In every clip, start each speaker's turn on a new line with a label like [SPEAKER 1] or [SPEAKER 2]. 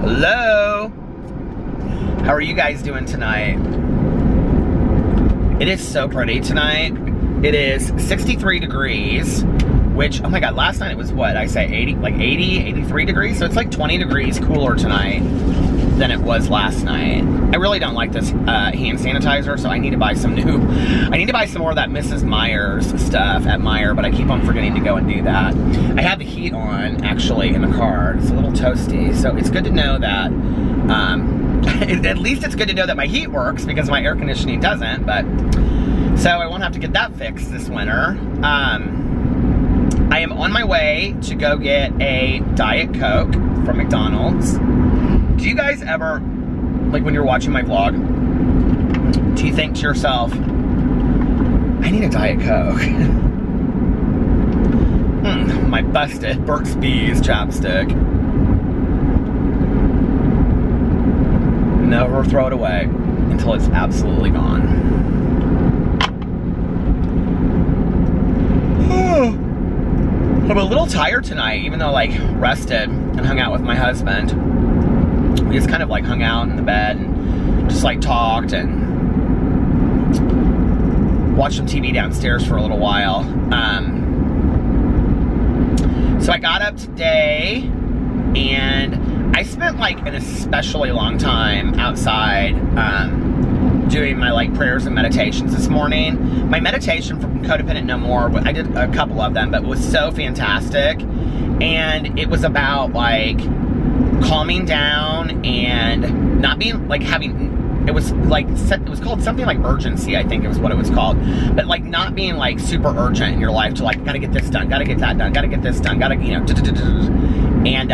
[SPEAKER 1] Hello. How are you guys doing tonight? It is so pretty tonight. It is 63 degrees, which, oh my God, last night it was what, I say 80, like 80, 83 degrees. So it's like 20 degrees cooler tonight than it was last night. I really don't like this hand sanitizer, so I need to buy some new, I need to buy some more of that Mrs. Meyer's stuff at Meijer, but I keep on forgetting to go and do that. I have the heat on, actually, in the car. It's a little toasty, so it's good to know that, at least it's good to know that my heat works because my air conditioning doesn't, but, so I won't have to get that fixed this winter. I am on my way to go get a Diet Coke from McDonald's. Do you guys ever, like when you're watching my vlog, do you think to yourself, I need a Diet Coke? My busted Burt's Bees chapstick. Never throw it away until it's absolutely gone. I'm a little tired tonight, even though like rested and hung out with my husband. We just kind of like hung out in the bed and just like talked and watched some TV downstairs for a little while. So I got up today and I spent like an especially long time outside doing my like prayers and meditations this morning. My meditation from Codependent No More, I did a couple of them, but it was so fantastic. And it was about like calming down and not being like having, it was called something like urgency, I think it was what it was called, but like not being like super urgent in your life to like gotta get this done, gotta get that done, gotta get this done, gotta, you know, and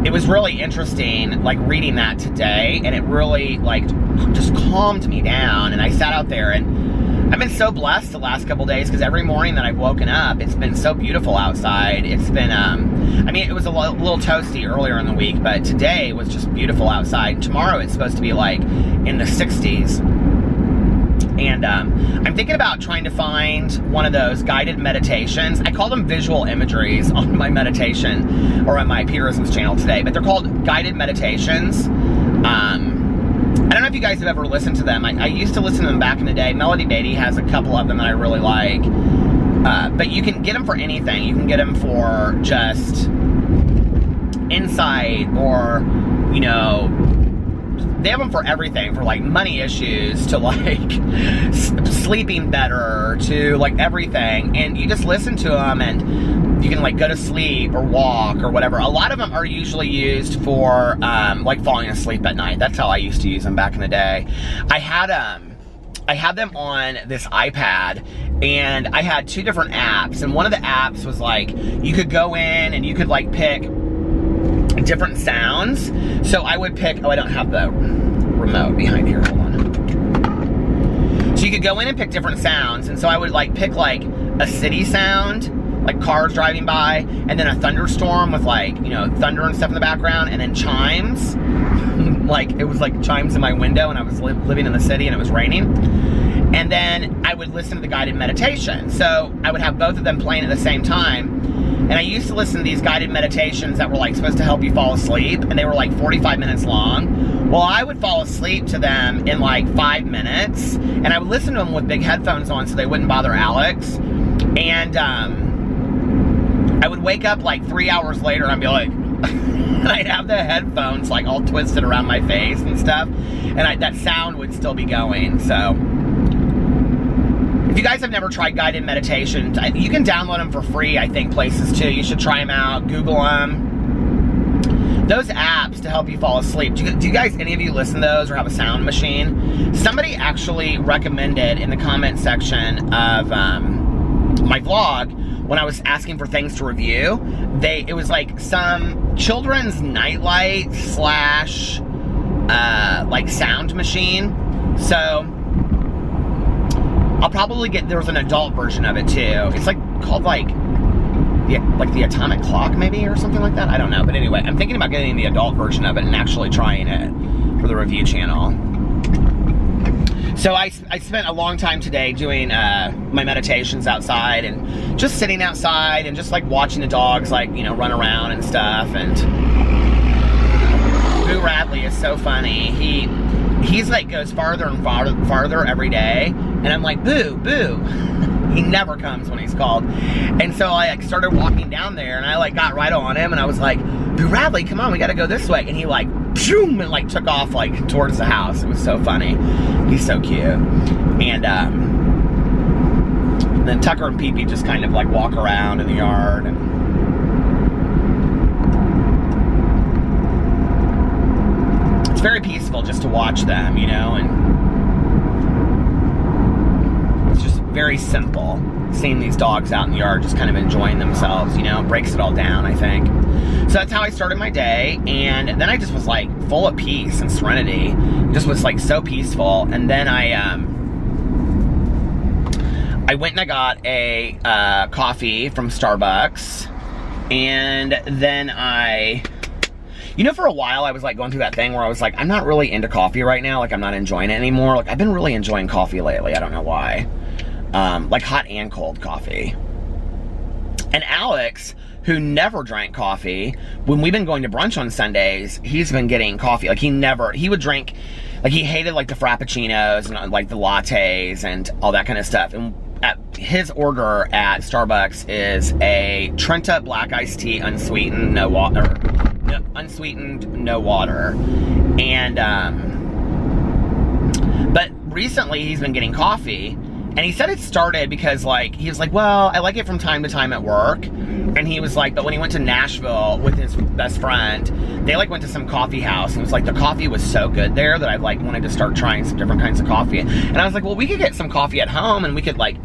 [SPEAKER 1] it was really interesting like reading that today, and it really like just calmed me down. And I sat out there, and I've been so blessed the last couple days because every morning that I've woken up, it's been so beautiful outside. It's been, I mean, it was a little toasty earlier in the week, but today was just beautiful outside. Tomorrow it's supposed to be like in the 60s. And I'm thinking about trying to find one of those guided meditations. I call them visual imageries on my meditation or on my Peterisms channel today, but they're called guided meditations. I don't know if you guys have ever listened to them. I used to listen to them back in the day. Melody Beatty has a couple of them that I really like. But you can get them for anything. You can get them for just insight, or, you know, they have them for everything, for like money issues to like sleeping better to like everything. And you just listen to them and you can like go to sleep or walk or whatever. A lot of them are usually used for like falling asleep at night. That's how I used to use them back in the day. I had them on this iPad, and I had two different apps, and one of the apps was like you could go in and you could like pick different sounds. So I would pick, oh, I don't have the remote behind here, hold on. So you could go in and pick different sounds, and so I would like pick like a city sound, like cars driving by, and then a thunderstorm with like, you know, thunder and stuff in the background, and then chimes. Like it was like chimes in my window, and I was living in the city and it was raining. And then I would listen to the guided meditation. So I would have both of them playing at the same time. And I used to listen to these guided meditations that were like supposed to help you fall asleep, and they were like 45 minutes long. Well, I would fall asleep to them in like 5 minutes, and I would listen to them with big headphones on so they wouldn't bother Alex. And I would wake up like 3 hours later and I'd be like, and I'd have the headphones like all twisted around my face and stuff, and that sound would still be going. So if you guys have never tried guided meditations, you can download them for free, I think, places too. You should try them out, Google them. Those apps to help you fall asleep. Do you guys, any of you listen to those or have a sound machine? Somebody actually recommended in the comment section of my vlog, when I was asking for things to review, it was like some children's nightlight slash like sound machine. So I'll probably get, there was an adult version of it too. It's like called like the Atomic Clock maybe, or something like that. I don't know, but anyway, I'm thinking about getting the adult version of it and actually trying it for the review channel. So I spent a long time today doing my meditations outside and just sitting outside and just like watching the dogs like, you know, run around and stuff. And Boo Radley is so funny. He's like goes farther and farther every day, and I'm like, Boo, Boo. He never comes when he's called. And so I like started walking down there, and I like got right on him, and I was like, Boo Radley, come on, we gotta go this way. And he like, pshoo, and like took off like towards the house. It was so funny. He's so cute. And then Tucker and Pee-Pee just kind of like walk around in the yard. And it's very peaceful just to watch them, you know, and it's just very simple. Seeing these dogs out in the yard just kind of enjoying themselves, you know, it breaks it all down, I think. So that's how I started my day, and then I just was like full of peace and serenity. It just was like so peaceful. And then I went and I got a coffee from Starbucks, and then you know, for a while I was like going through that thing where I was like, I'm not really into coffee right now, like I'm not enjoying it anymore. Like I've been really enjoying coffee lately, I don't know why. Like hot and cold coffee. And Alex, who never drank coffee, when we've been going to brunch on Sundays, he's been getting coffee. Like he would drink, like he hated like the frappuccinos and like the lattes and all that kind of stuff. And his order at Starbucks is a Trenta black iced tea, unsweetened, no water. Unsweetened, no water. And, but recently he's been getting coffee. And he said it started because, like, he was like, well, I like it from time to time at work. And he was like, but when he went to Nashville with his best friend, they, like, went to some coffee house. And it was like, the coffee was so good there that I, like, wanted to start trying some different kinds of coffee. And I was like, well, we could get some coffee at home. And we could, like,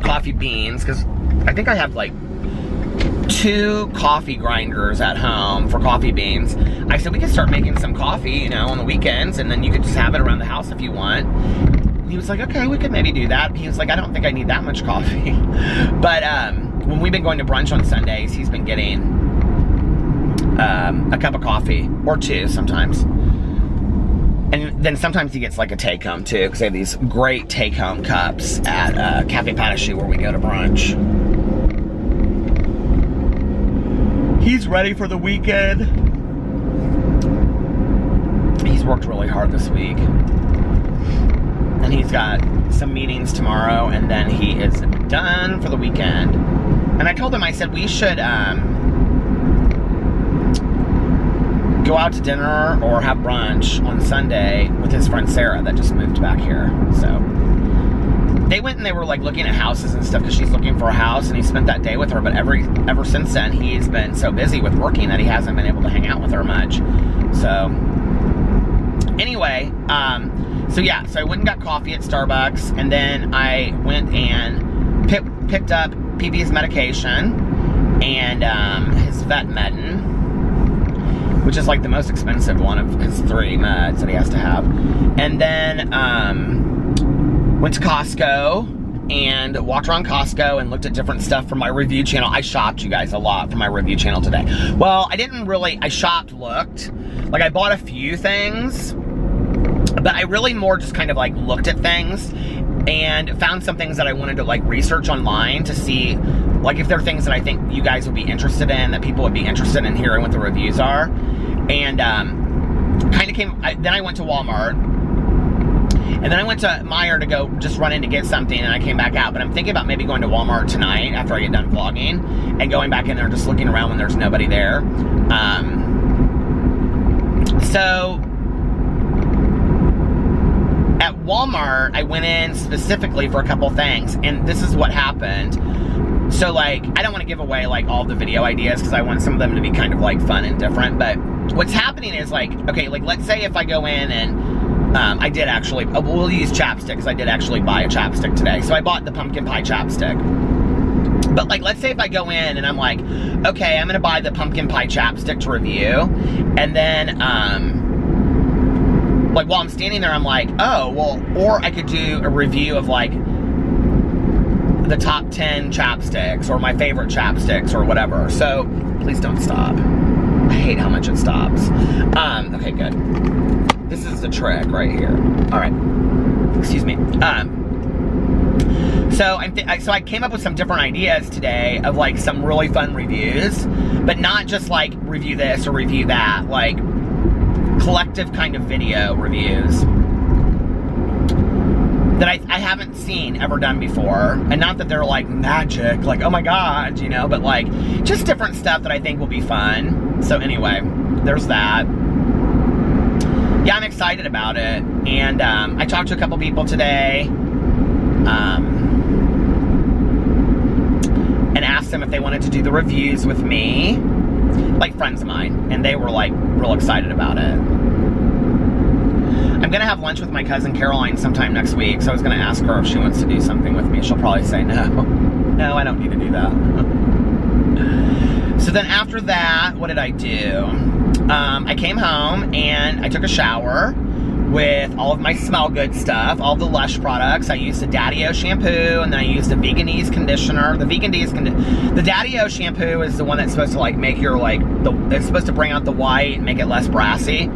[SPEAKER 1] coffee beans. Because I think I have, like, 2 coffee grinders at home for coffee beans. I said, we could start making some coffee, you know, on the weekends. And then you could just have it around the house if you want. He was like, okay, we could maybe do that. He was like, I don't think I need that much coffee. But when we've been going to brunch on Sundays, he's been getting a cup of coffee, or 2 sometimes. And then sometimes he gets like a take-home too, because they have these great take-home cups at Cafe Patachu where we go to brunch. He's ready for the weekend. He's worked really hard this week. And he's got some meetings tomorrow, and then he is done for the weekend. And I told him, I said, we should go out to dinner or have brunch on Sunday with his friend Sarah that just moved back here. So they went and they were like looking at houses and stuff because she's looking for a house, and he spent that day with her. But ever since then, he's been so busy with working that he hasn't been able to hang out with her much. So anyway, so yeah, so I went and got coffee at Starbucks, and then I went and picked up Pee-Pee's medication and his vet medin, which is like the most expensive one of his 3 meds that he has to have. And then went to Costco and walked around Costco and looked at different stuff for my review channel. I shopped, you guys, a lot for my review channel today. Well, I shopped, looked. Like I bought a few things, but I really more just kind of like looked at things and found some things that I wanted to like research online to see like if there are things that I think you guys would be interested in, that people would be interested in hearing what the reviews are. And then I went to Walmart, and then I went to Meijer to go just run in to get something, and I came back out. But I'm thinking about maybe going to Walmart tonight after I get done vlogging and going back in there and just looking around when there's nobody there. So at Walmart, I went in specifically for a couple things, and this is what happened. So, like, I don't want to give away, like, all the video ideas because I want some of them to be kind of, like, fun and different. But what's happening is, like, okay, like, let's say if I go in and I did actually, we'll use chapstick because I did actually buy a chapstick today. So I bought the pumpkin pie chapstick. But, like, let's say if I go in and I'm like, okay, I'm going to buy the pumpkin pie chapstick to review. And then, like, while I'm standing there, I'm like, oh, well, or I could do a review of, like, the top 10 chapsticks or my favorite chapsticks or whatever. So, please don't stop. I hate how much it stops. Okay, good. This is the trick right here. All right. excuse me. So I came up with some different ideas today of like some really fun reviews, but not just like review this or review that, like collective kind of video reviews that I haven't seen ever done before. And not that they're like magic, like, oh my God, you know, but like just different stuff that I think will be fun. So anyway, there's that. Yeah, I'm excited about it. And I talked to a couple people today and asked them if they wanted to do the reviews with me, like friends of mine, and they were like real excited about it. I'm gonna have lunch with my cousin Caroline sometime next week, so I was gonna ask her if she wants to do something with me. She'll probably say no. No, I don't need to do that. So then after that, what did I do? I came home and I took a shower with all of my smell good stuff, all the Lush products. I used the Daddy-O shampoo, and then I used the Veganese conditioner. The Daddy-O shampoo is the one that's supposed to like make your it's supposed to bring out the white and make it less brassy.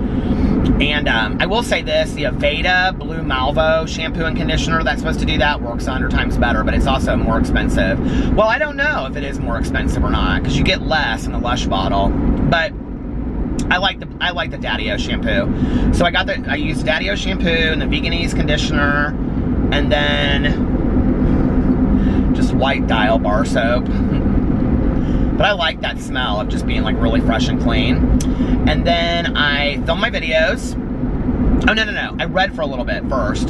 [SPEAKER 1] And I will say this, the Aveda Blue Malvo shampoo and conditioner that's supposed to do that works 100 times better, but it's also more expensive. Well, I don't know if it is more expensive or not, because you get less in the Lush bottle, but I like the Daddy-O shampoo. So I used Daddy-O shampoo and the Veganese conditioner, and then just white Dial bar soap. But I like that smell of just being like really fresh and clean. And then I filmed my videos. Oh, no. I read for a little bit first,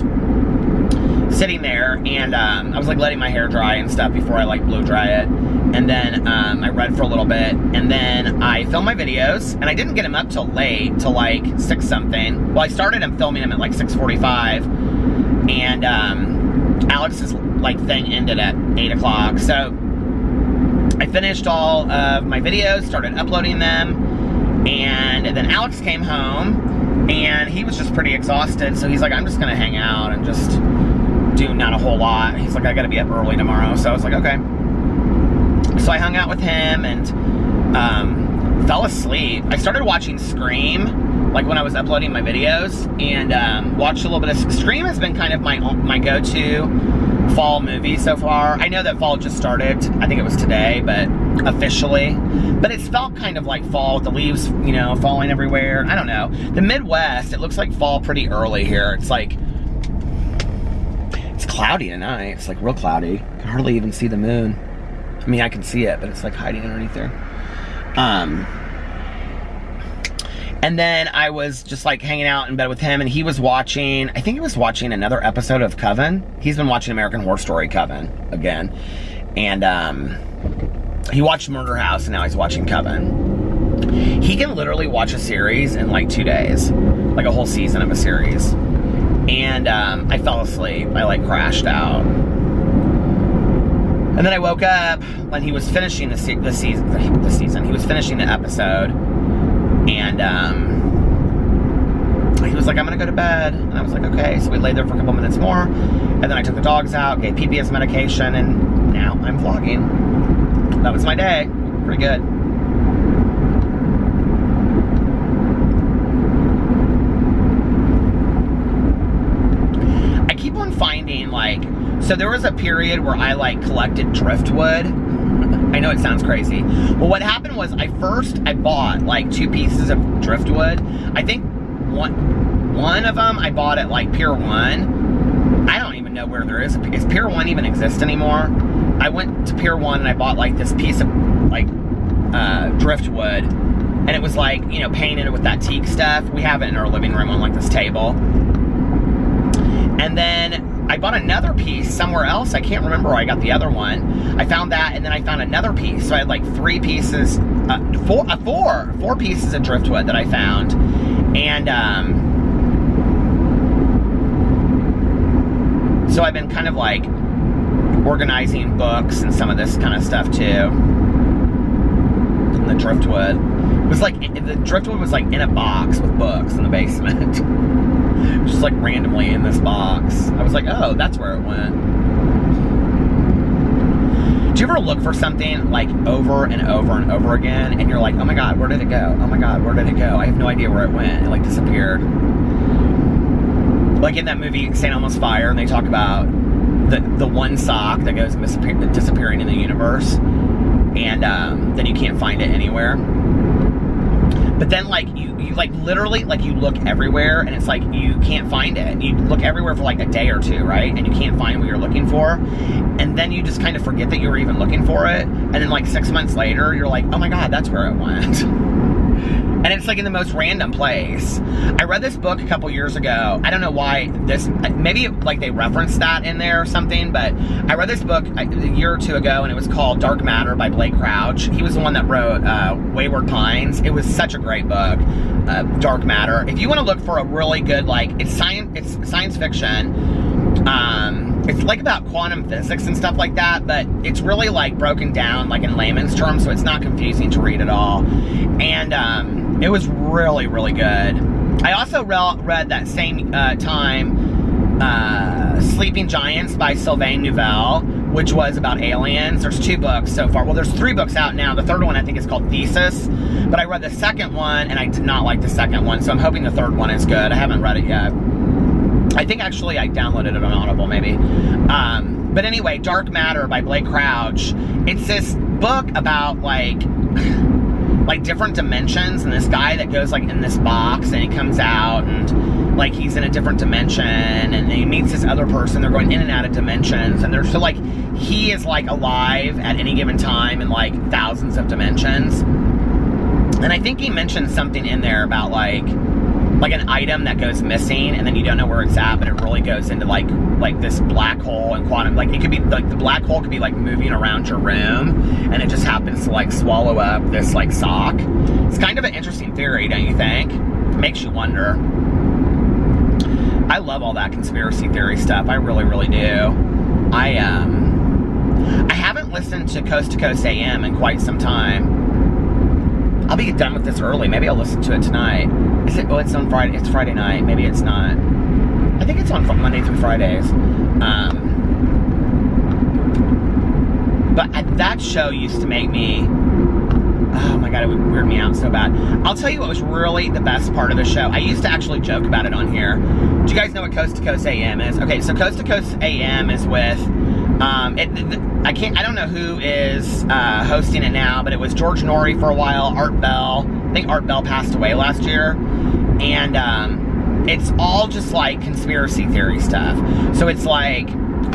[SPEAKER 1] sitting there, and I was like letting my hair dry and stuff before I like blow dry it. And then I read for a little bit, and then I filmed my videos, and I didn't get them up till late, till like 6 something. Well, I started filming them at like 6:45, and Alex's like thing ended at 8 o'clock. So I finished all of my videos, started uploading them, and then Alex came home, and he was just pretty exhausted, so he's like, I'm just gonna hang out and just do not a whole lot. He's like, I gotta be up early tomorrow. So I was like, okay. So I hung out with him and fell asleep. I started watching Scream, like when I was uploading my videos, and watched a little bit of Scream. Has been kind of my go-to fall movie so far. I know that fall just started. I think it was today, but officially. But it's felt kind of like fall with the leaves, you know, falling everywhere. I don't know. The Midwest, it looks like fall pretty early here. It's like, it's cloudy tonight. It's like real cloudy. You can hardly even see the moon. I mean, I can see it, but it's like hiding underneath there. And then I was just like hanging out in bed with him, and he was watching, I think he was watching another episode of Coven. He's been watching American Horror Story Coven again. And he watched Murder House, and now he's watching Coven. He can literally watch a series in like 2 days, like a whole season of a series. And I fell asleep. I like crashed out. And then I woke up when he was finishing the season. He was finishing the episode, and he was like, I'm gonna go to bed. And I was like, okay. So we laid there for a couple minutes more, and then I took the dogs out, gave PPS medication, and now I'm vlogging. That was my day. Pretty good. I keep on finding like, so there was a period where I like collected driftwood. I know it sounds crazy. Well, what happened was I bought like 2 pieces of driftwood. I think one of them I bought at like Pier 1. I don't even know where there is. Does Pier 1 even exist anymore? I went to Pier 1 and I bought like this piece of like driftwood, and it was like, you know, painted with that teak stuff. We have it in our living room on like this table. And then I bought another piece somewhere else. I can't remember where I got the other one. I found that, and then I found another piece. So I had like 3 pieces, four pieces of driftwood that I found. And so I've been kind of like organizing books and some of this kind of stuff too. And the driftwood was like, the driftwood was like in a box with books in the basement. Just like randomly in this box. I was like, oh, that's where it went. Do you ever look for something like over and over and over again, and you're like, oh my God, where did it go? Oh my God, where did it go? I have no idea where it went. It like disappeared. like in that movie St. Elmo's Fire, and they talk about the one sock that goes disappearing in the universe, and then you can't find it anywhere. But then, like, you like, literally, like, you look everywhere, and it's like, you can't find it. You look everywhere for, like, a day or two, right? And you can't find what you're looking for. And then you just kind of forget that you were even looking for it. And then, like, 6 months later, you're like, oh my God, that's where it went. And it's, like, in the most random place. I read this book a couple years ago. I don't know why maybe, like, they referenced that in there or something, but I read this book a year or two ago, and it was called Dark Matter by Blake Crouch. He was the one that wrote Wayward Pines. It was such a great book, Dark Matter. If you want to look for a really good, like, it's science fiction. It's like about quantum physics and stuff like that, but it's really, like, broken down, like, in layman's terms, so it's not confusing to read at all. And it was really, really good. I also read that same time Sleeping Giants by Sylvain Neuvel, which was about aliens. There's 2 books so far. Well, there's 3 books out now. The third one I think is called Thesis, but I read the second one and I did not like the second one, so I'm hoping the third one is good. I haven't read it yet. I think actually I downloaded it on Audible maybe. But anyway, Dark Matter by Blake Crouch. It's this book about like different dimensions, and this guy that goes like in this box and he comes out and like he's in a different dimension, and he meets this other person. They're going in and out of dimensions, and they're so like he is like alive at any given time in like thousands of dimensions. And I think he mentioned something in there about like an item that goes missing, and then you don't know where it's at, but it really goes into like this black hole and quantum. Like it could be like the black hole could be like moving around your room, and it just happens to like swallow up this like sock. It's kind of an interesting theory, don't you think? It makes you wonder. I love all that conspiracy theory stuff. I really, really do. I haven't listened to Coast AM in quite some time. I'll be done with this early. Maybe I'll listen to it tonight. Is it? Oh, it's on Friday. It's Friday night. Maybe it's not. I think it's on Monday through Fridays. But that show used to make me... Oh my God, it would weird me out so bad. I'll tell you what was really the best part of the show. I used to actually joke about it on here. Do you guys know what Coast to Coast AM is? Okay, so Coast to Coast AM is with... I don't know who is hosting it now, but it was George Norrie for a while, Art Bell. I think Art Bell passed away last year. And it's all just like conspiracy theory stuff. So it's like,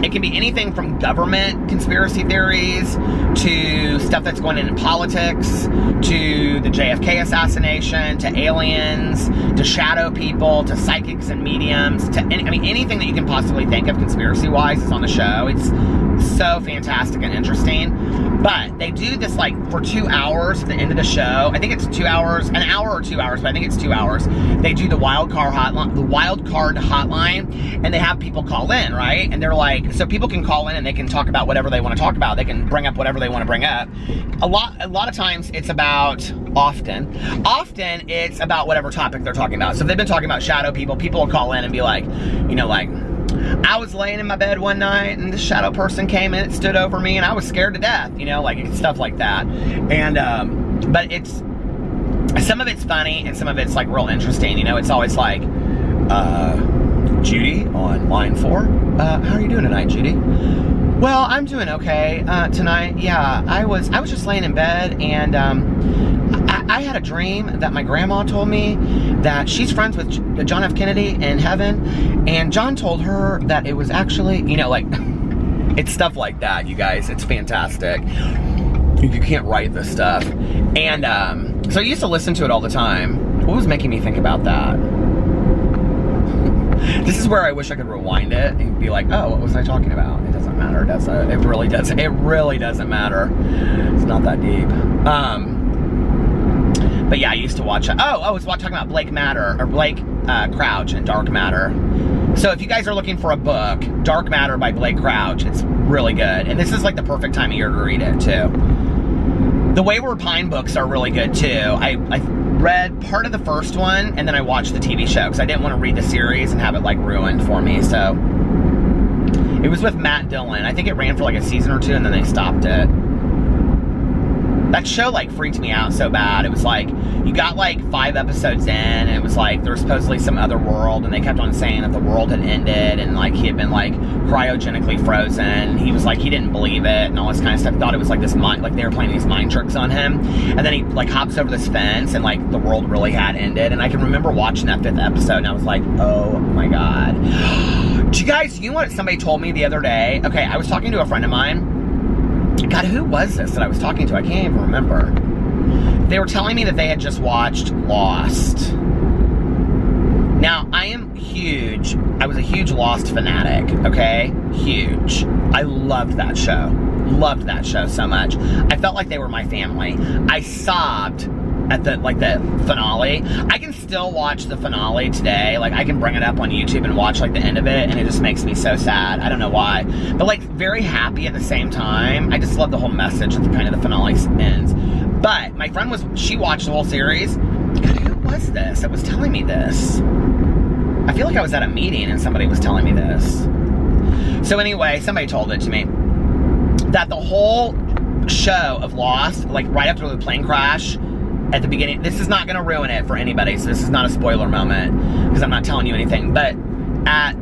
[SPEAKER 1] it can be anything from government conspiracy theories to stuff that's going on in politics, to the JFK assassination, to aliens, to shadow people, to psychics and mediums, to anything that you can possibly think of conspiracy-wise is on the show. It's so fantastic and interesting. But they do this like for 2 hours at the end of the show. I think it's 2 hours, an hour or 2 hours, but I think it's 2 hours. They do the wild card hotline, and they have people call in, right? And they're like, so people can call in and they can talk about whatever they want to talk about. They can bring up whatever they want to bring up. A lot of times it's about, often it's about whatever topic they're talking about. So if they've been talking about shadow people, people will call in and be like, you know, like, I was laying in my bed one night and this shadow person came and it stood over me and I was scared to death, you know, like stuff like that. And, but it's, some of it's funny and some of it's like real interesting, you know. It's always like, Judy on line 4, how are you doing tonight, Judy? Well, I'm doing okay, tonight. Yeah, I was just laying in bed and, I had a dream that my grandma told me that she's friends with John F. Kennedy in heaven, and John told her that it was actually, you know, like, it's stuff like that, you guys. It's fantastic. You can't write this stuff. And so I used to listen to it all the time. What was making me think about that? This is where I wish I could rewind it and be like, oh, what was I talking about? It doesn't matter, does it? It really doesn't. It really doesn't matter. It's not that deep. But yeah, I used to watch. I was talking about Blake Crouch and Dark Matter. So if you guys are looking for a book, Dark Matter by Blake Crouch, it's really good. And this is like the perfect time of year to read it too. The Wayward Pine books are really good too. I read part of the first one and then I watched the TV show because I didn't want to read the series and have it like ruined for me. So it was with Matt Dillon. I think it ran for like a season or 2 and then they stopped it. That show like freaked me out so bad. It was like, you you got like 5 episodes in, and it was like there was supposedly some other world, and they kept on saying that the world had ended, and like he had been like cryogenically frozen. He was like, he didn't believe it and all this kind of stuff. Thought it was like this mind, like they were playing these mind tricks on him. And then he like hops over this fence, and like the world really had ended. And I can remember watching that 5th episode, and I was like, oh my God. Do you guys, you know what somebody told me the other day? Okay, I was talking to a friend of mine. God, who was this that I was talking to? I can't even remember. They were telling me that they had just watched Lost. Now, I was a huge Lost fanatic, okay? Huge. I loved that show. Loved that show so much. I felt like they were my family. I sobbed at the finale. I can still watch the finale today. Like, I can bring it up on YouTube and watch like the end of it, and it just makes me so sad. I don't know why. But like, very happy at the same time. I just love the whole message that the finale ends. But my friend she watched the whole series. God, who was this that was telling me this? I feel like I was at a meeting and somebody was telling me this. So anyway, somebody told it to me. That the whole show of Lost, like right after the plane crash, at the beginning, this is not going to ruin it for anybody, so this is not a spoiler moment, because I'm not telling you anything, but at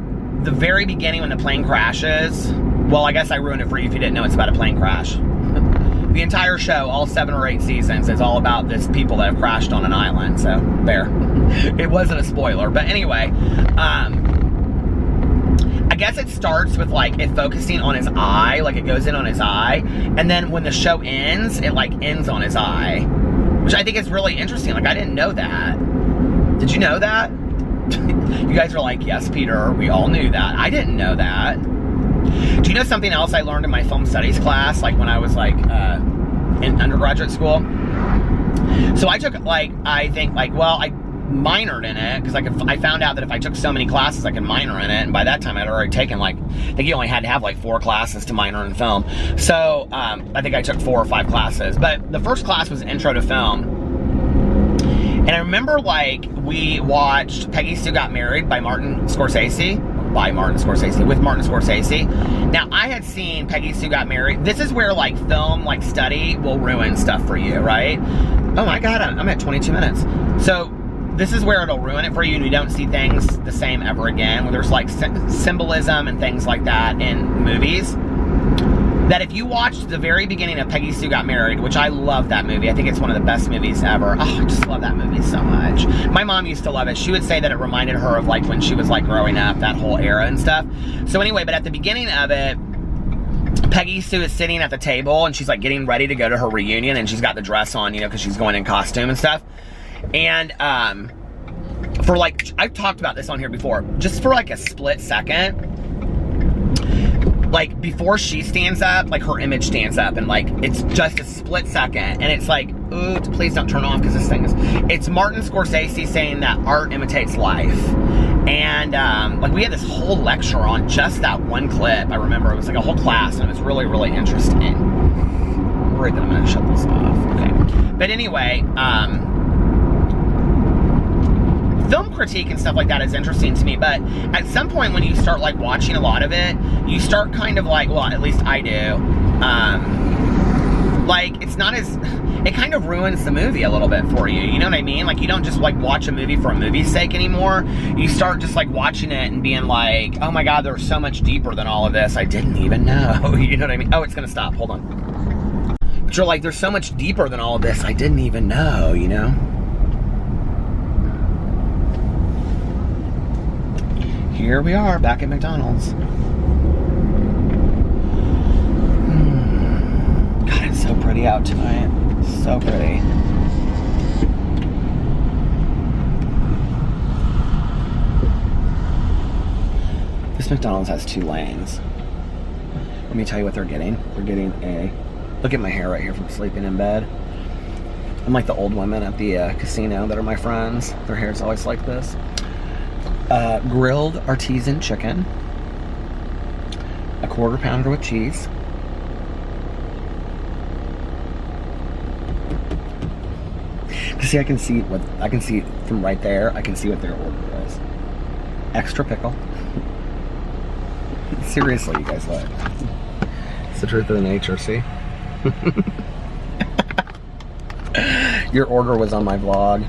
[SPEAKER 1] the very beginning when the plane crashes, well, I guess I ruined it for you if you didn't know it's about a plane crash. The entire show, all 7 or 8 seasons, is all about this people that have crashed on an island, so there. It wasn't a spoiler, but anyway, I guess it starts with like it focusing on his eye, like it goes in on his eye, and then when the show ends, it like ends on his eye, which I think is really interesting. Like, I didn't know that. Did you know that? You guys are like, yes, Peter, we all knew that. I didn't know that. Do you know something else I learned in my film studies class, like when I was like in undergraduate school? So I took like, I minored in it, because I found out that if I took so many classes, I could minor in it, and by that time I'd already taken like, I think you only had to have like 4 classes to minor in film. So I think I took 4 or 5 classes, but the first class was Intro to Film. And I remember like we watched Peggy Sue Got Married by Martin Scorsese. With Martin Scorsese. Now, I had seen Peggy Sue Got Married. This is where like film like study will ruin stuff for you, right? Oh my God, I'm at 22 minutes. So this is where it'll ruin it for you, and you don't see things the same ever again, where there's like symbolism and things like that in movies. That if you watched the very beginning of Peggy Sue Got Married, which I love that movie. I think it's one of the best movies ever. Oh, I just love that movie so much. My mom used to love it. She would say that it reminded her of like when she was like growing up, that whole era and stuff. So anyway, but at the beginning of it, Peggy Sue is sitting at the table, and she's like getting ready to go to her reunion, and she's got the dress on, you know, because she's going in costume and stuff. And for like, I've talked about this on here before, just for like a split second, like before she stands up, like her image stands up, and like it's just a split second, and it's like, ooh, please don't turn off, because this thing is, it's Martin Scorsese saying that art imitates life. And like we had this whole lecture on just that one clip. I remember it was like a whole class, and it was really, really interesting. I'm worried that I'm gonna shut this off. Okay, but anyway, film critique and stuff like that is interesting to me, but at some point when you start like watching a lot of it, you start kind of like, well, at least I do, like it's not as, it kind of ruins the movie a little bit for you, you know what I mean? Like you don't just like watch a movie for a movie's sake anymore. You start just like watching it and being like, oh my God, there's so much deeper than all of this. I didn't even know, you know what I mean? Oh, it's gonna stop, hold on. But you're like, there's so much deeper than all of this. I didn't even know, you know? Here we are, back at McDonald's. God, it's so pretty out tonight. So pretty. This McDonald's has 2 lanes. Let me tell you what they're getting. They're getting a... Look at my hair right here from sleeping in bed. I'm like the old women at the casino that are my friends. Their hair's always like this. Grilled artisan chicken, a 1/4 pounder with cheese, see, I can see from right there. I can see what their order is. Extra pickle. Seriously, you guys, look. It's the truth of the nature. See. Your order was on my vlog.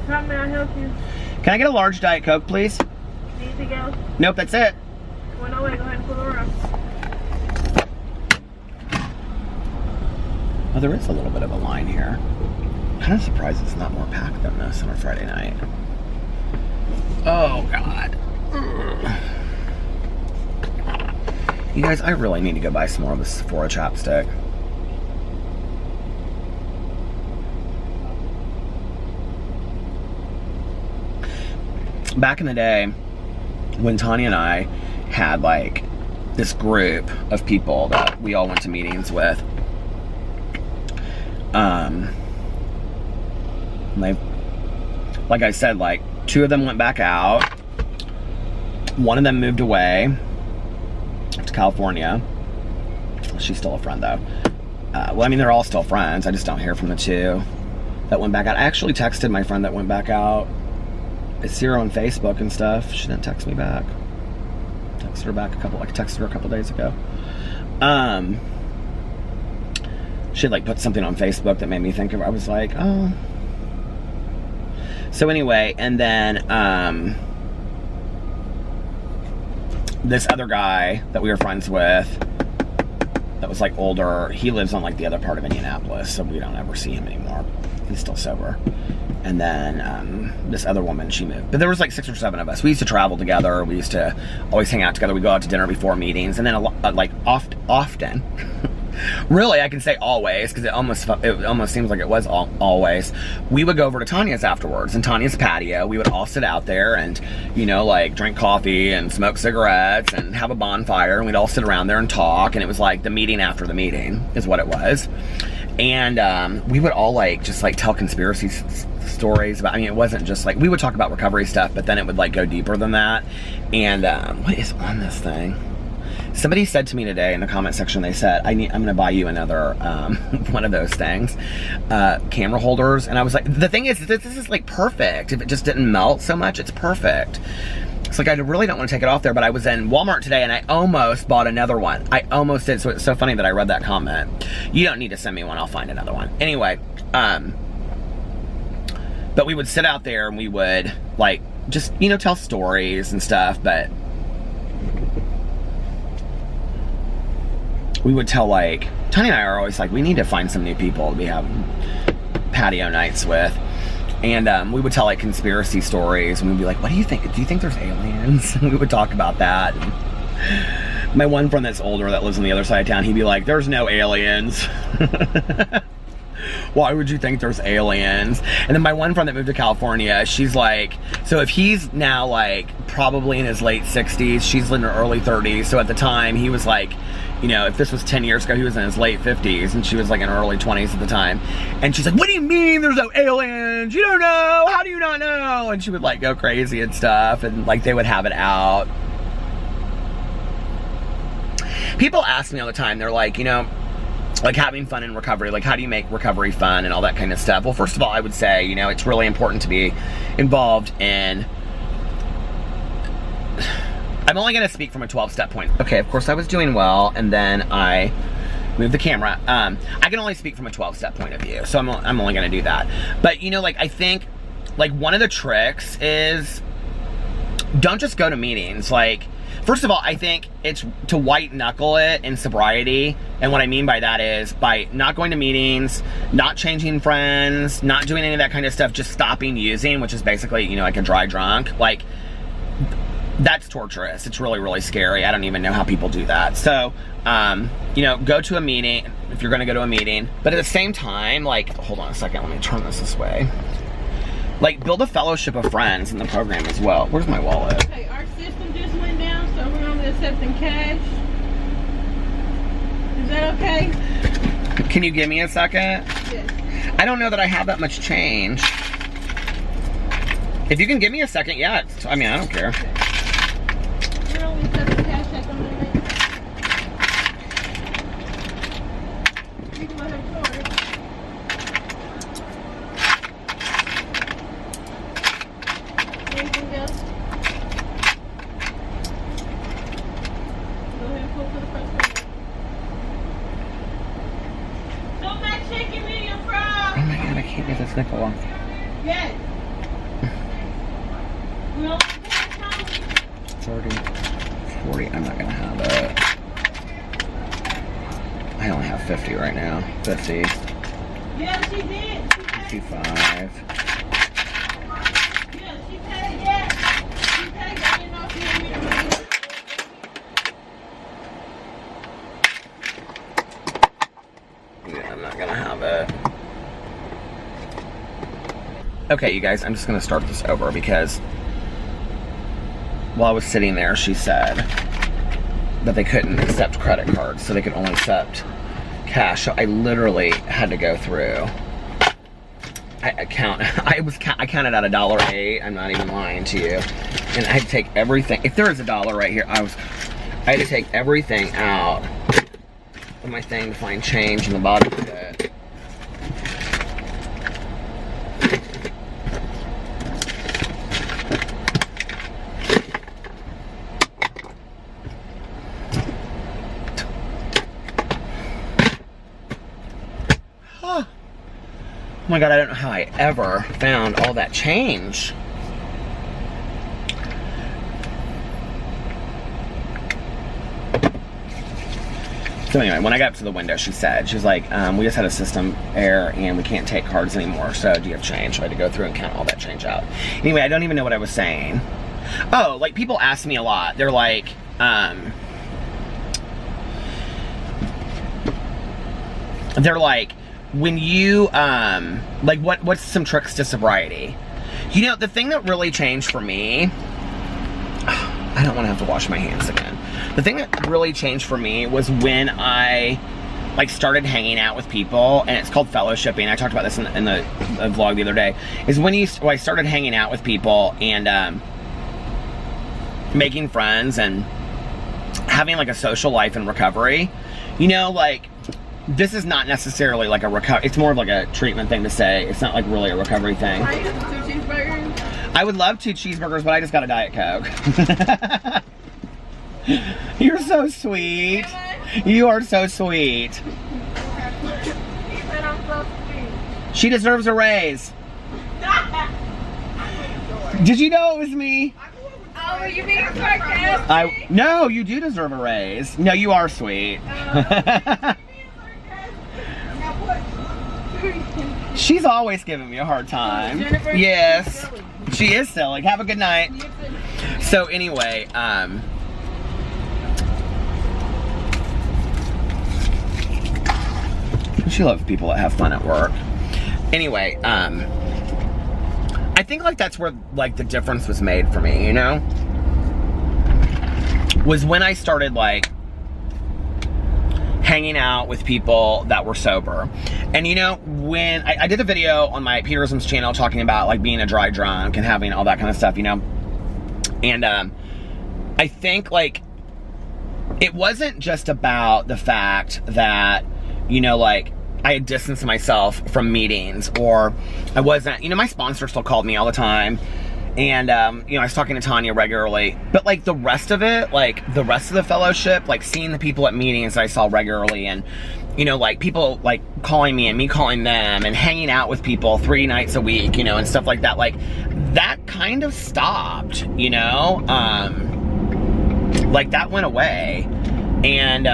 [SPEAKER 2] How may I help you?
[SPEAKER 1] Can I get a large Diet Coke, please?
[SPEAKER 2] Anything else?
[SPEAKER 1] Nope, that's it.
[SPEAKER 2] Well, no way. Go ahead and pull around.
[SPEAKER 1] Oh, there is a little bit of a line here. Kind of surprised it's not more packed than this on a Friday night. Oh, God. Ugh. You guys, I really need to go buy some more of this Sephora chapstick. Back in the day, when Tanya and I had like this group of people that we all went to meetings with, like I said, like 2 of them went back out. 1 of them moved away to California. She's still a friend though. Well, I mean, they're all still friends. I just don't hear from the 2 that went back out. I actually texted my friend that went back out. I see her on Facebook and stuff. She didn't text me back. I texted her a couple days ago. She had like put something on Facebook that made me think of her. I was like, oh. So anyway, and then this other guy that we were friends with that was like older, he lives on like the other part of Indianapolis, so we don't ever see him anymore. He's still sober. And then this other woman, she moved. But there was like 6 or 7 of us. We used to travel together. We used to always hang out together. We'd go out to dinner before meetings. And then often, really, I can say always, because it almost seems like it was always, we would go over to Tanya's afterwards, in Tanya's patio. We would all sit out there and, you know, like drink coffee and smoke cigarettes and have a bonfire. And we'd all sit around there and talk. And it was like the meeting after the meeting is what it was. And we would all like just like tell conspiracy stories about, I mean, it wasn't just like, we would talk about recovery stuff, but then it would like go deeper than that. And what is on this thing? Somebody said to me today in the comment section, they said, I'm going to buy you another one of those things, camera holders. And I was like, the thing is, this is like perfect. If it just didn't melt so much, it's perfect. It's like, I really don't want to take it off there, but I was in Walmart today and I almost bought another one. I almost did. So it's so funny that I read that comment. You don't need to send me one. I'll find another one. Anyway, but we would sit out there and we would like just, you know, tell stories and stuff, but we would tell like, Tanya and I are always like, we need to find some new people to be having patio nights with. And we would tell like conspiracy stories and we'd be like, what do you think? Do you think there's aliens? And we would talk about that. And my one friend that's older that lives on the other side of town, he'd be like, there's no aliens. Why would you think there's aliens? And then my one friend that moved to California, she's like, so if he's now like probably in his late 60s, she's in her early 30s. So at the time he was like, you know, if this was 10 years ago, he was in his late 50s and she was like in her early 20s at the time. And she's like, what do you mean there's no aliens? You don't know? How do you not know? And she would like go crazy and stuff, and like they would have it out. People ask me all the time, they're like, you know, like having fun in recovery, like how do you make recovery fun and all that kind of stuff? Well, first of all, I would say, you know, it's really important to be involved in, I'm only going to speak from a 12-step point. Okay, of course I was doing well, and then I moved the camera. I can only speak from a 12-step point of view, so I'm only going to do that. But, you know, like, I think, like, one of the tricks is don't just go to meetings. Like, first of all, I think it's to white knuckle it in sobriety. And what I mean by that is by not going to meetings, not changing friends, not doing any of that kind of stuff, just stopping using, which is basically, you know, like a dry drunk. Like, that's torturous. It's really, really scary. I don't even know how people do that. So, you know, go to a meeting if you're going to go to a meeting. But at the same time, like, hold on a second. Let me turn this way. Like, build a fellowship of friends in the program as well. Where's my wallet?
[SPEAKER 2] Okay, our system just went down, so we're only accepting cash. Is that okay?
[SPEAKER 1] Can you give me a second?
[SPEAKER 2] Yes.
[SPEAKER 1] I don't know that I have that much change. If you can give me a second, yeah. I mean, I don't care.
[SPEAKER 2] Okay. We're only accepting cash at the moment. You can let her forward. Anything else? Go ahead and pull to the front. chicken medium fry.
[SPEAKER 1] Oh my god, I can't get this nickel off.
[SPEAKER 2] Yes. We only
[SPEAKER 1] 30, 40, I'm not gonna have it. I only have 50 right now. 50.
[SPEAKER 2] Yeah, she did.
[SPEAKER 1] 55.
[SPEAKER 2] Yeah, she paid, yeah. She paid, I didn't know she had me.
[SPEAKER 1] Yeah, I'm not gonna have it. Okay, you guys, I'm just gonna start this over because while I was sitting there, she said that they couldn't accept credit cards, so they could only accept cash. So I literally had to go through. I counted out $1.08. I'm not even lying to you. And I had to take everything. If there is $1 right here, I had to take everything out of my thing to find change in the bottom of it. Oh my god, I don't know how I ever found all that change. So anyway, when I got up to the window, she was like, we just had a system error and we can't take cards anymore, so do you have change? So I had to go through and count all that change out. Anyway, I don't even know what I was saying. Oh, like people ask me a lot. They're like, when you, like, what's some tricks to sobriety? You know, the thing that really changed for me, I don't want to have to wash my hands again. The thing that really changed for me was when I, like, started hanging out with people, and it's called fellowshipping. I talked about this in the vlog the other day, is when I started hanging out with people and, making friends and having, like, a social life in recovery. You know, like, this is not necessarily like a recovery. It's more of like a treatment thing to say. It's not like really a recovery thing.
[SPEAKER 2] Are you 2 cheeseburgers?
[SPEAKER 1] I would love 2 cheeseburgers, but I just got a Diet Coke. You're so sweet. You are so sweet.
[SPEAKER 2] He said I'm so sweet.
[SPEAKER 1] She deserves a raise. Did you know it was me?
[SPEAKER 2] Oh, you being sarcastic?
[SPEAKER 1] No, you do deserve a raise. No, you are sweet. She's always giving me a hard time.
[SPEAKER 2] Jennifer?
[SPEAKER 1] Yes.
[SPEAKER 2] Silly.
[SPEAKER 1] She is silly. Have a good night. So anyway, she loves people that have fun at work. Anyway, I think like that's where like the difference was made for me, you know? Was when I started like hanging out with people that were sober. And you know, when I did a video on my Peterson's channel talking about like being a dry drunk and having all that kind of stuff, you know? And I think like it wasn't just about the fact that, you know, like I had distanced myself from meetings, or I wasn't, you know, my sponsor still called me all the time. And, you know, I was talking to Tanya regularly, but like the rest of it, like the rest of the fellowship, like seeing the people at meetings that I saw regularly, and, you know, like people like calling me and me calling them and hanging out with people 3 nights a week, you know, and stuff like that, like that kind of stopped, you know, like that went away. And,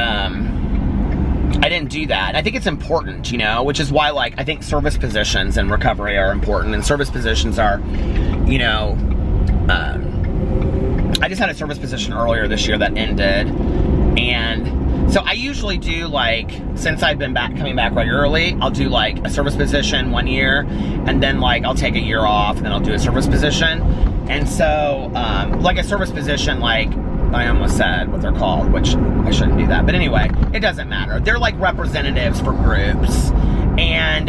[SPEAKER 1] I didn't do that. I think it's important, you know, which is why, like, I think service positions in recovery are important, and service positions are, you know, I just had a service position earlier this year that ended, and so I usually do, like, since I've been coming back regularly, I'll do, like, a service position 1 year, and then, like, I'll take a year off, and then I'll do a service position. And so, like, a service position, like, I almost said what they're called, which I shouldn't do that. But anyway, it doesn't matter. They're like representatives for groups. And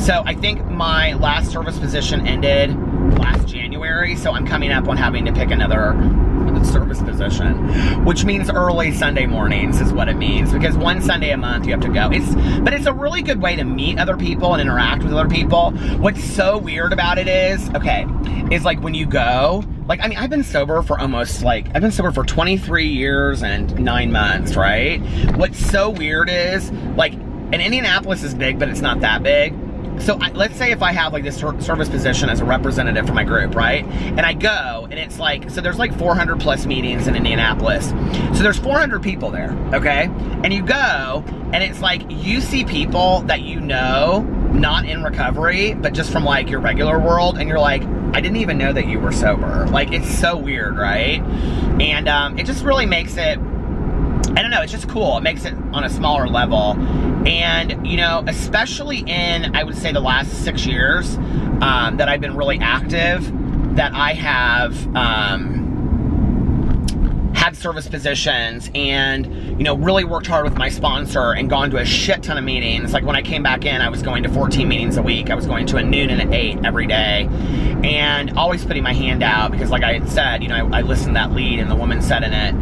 [SPEAKER 1] so I think my last service position ended last January. So I'm coming up on having to pick another service position, which means early Sunday mornings is what it means. Because 1 Sunday a month you have to go. But it's a really good way to meet other people and interact with other people. What's so weird about it is like when you go, like, I mean, I've been sober for I've been sober for 23 years and 9 months, right? What's so weird is, like, And Indianapolis is big, but it's not that big. So let's say if I have like this service position as a representative for my group, right? And I go, and it's like, so there's like 400 plus meetings in Indianapolis. So there's 400 people there, okay? And you go, and it's like, you see people that you know, not in recovery, but just from like your regular world, and you're like, I didn't even know that you were sober. Like, it's so weird, right? And it just really makes it, I don't know, it's just cool. It makes it on a smaller level. And, you know, especially in, I would say, the last 6 years that I've been really active, that I have had service positions and, you know, really worked hard with my sponsor and gone to a shit ton of meetings. Like when I came back in, I was going to 14 meetings a week. I was going to a noon and an 8 every day, and always putting my hand out because, like I had said, you know, I listened to that lead and the woman said in it,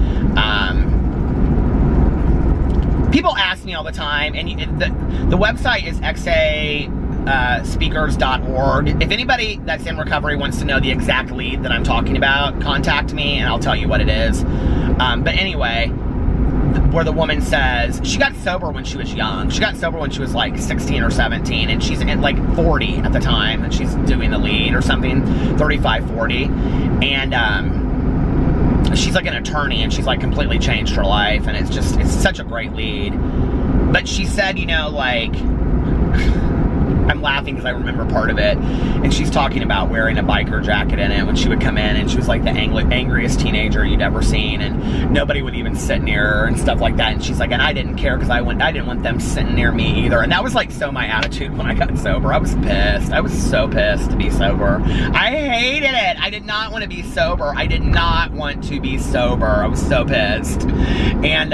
[SPEAKER 1] people ask me all the time, and the website is xaspeakers.org. If anybody that's in recovery wants to know the exact lead that I'm talking about, contact me and I'll tell you what it is. But anyway, where the woman says she got sober when she was young. She got sober when she was like 16 or 17, and she's at like 40 at the time that she's doing the lead or something, 35, 40. And she's like an attorney, and she's like completely changed her life, and it's such a great lead. But she said, you know, like, I'm laughing because I remember part of it, and she's talking about wearing a biker jacket in it when she would come in, and she was like the angriest teenager you'd ever seen, and nobody would even sit near her and stuff like that. And she's like, and I didn't care because I didn't want them sitting near me either. And that was like so my attitude when I got sober. I was pissed. I was so pissed to be sober. I hated it. I did not want to be sober. I did not want to be sober. I was so pissed. And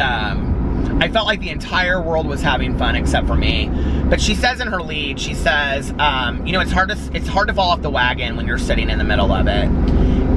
[SPEAKER 1] I felt like the entire world was having fun except for me. But she says in her lead, she says, you know, it's hard to fall off the wagon when you're sitting in the middle of it.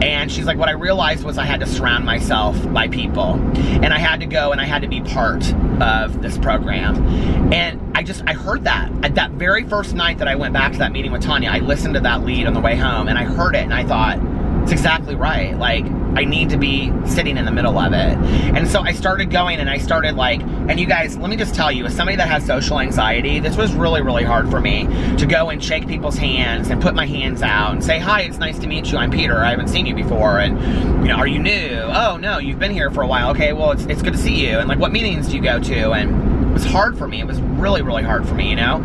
[SPEAKER 1] And she's like, what I realized was I had to surround myself by people, and I had to go and I had to be part of this program. And I heard that at that very first night that I went back to that meeting with Tanya. I listened to that lead on the way home, and I heard it, and I thought, it's exactly right. Like, I need to be sitting in the middle of it. And so I started going, and I started like, and you guys, let me just tell you, as somebody that has social anxiety, this was really, really hard for me to go and shake people's hands and put my hands out and say, hi, it's nice to meet you. I'm Peter. I haven't seen you before. And, you know, are you new? Oh, no, you've been here for a while. Okay, well, it's good to see you. And like, what meetings do you go to? And it was hard for me. It was really, really hard for me, you know?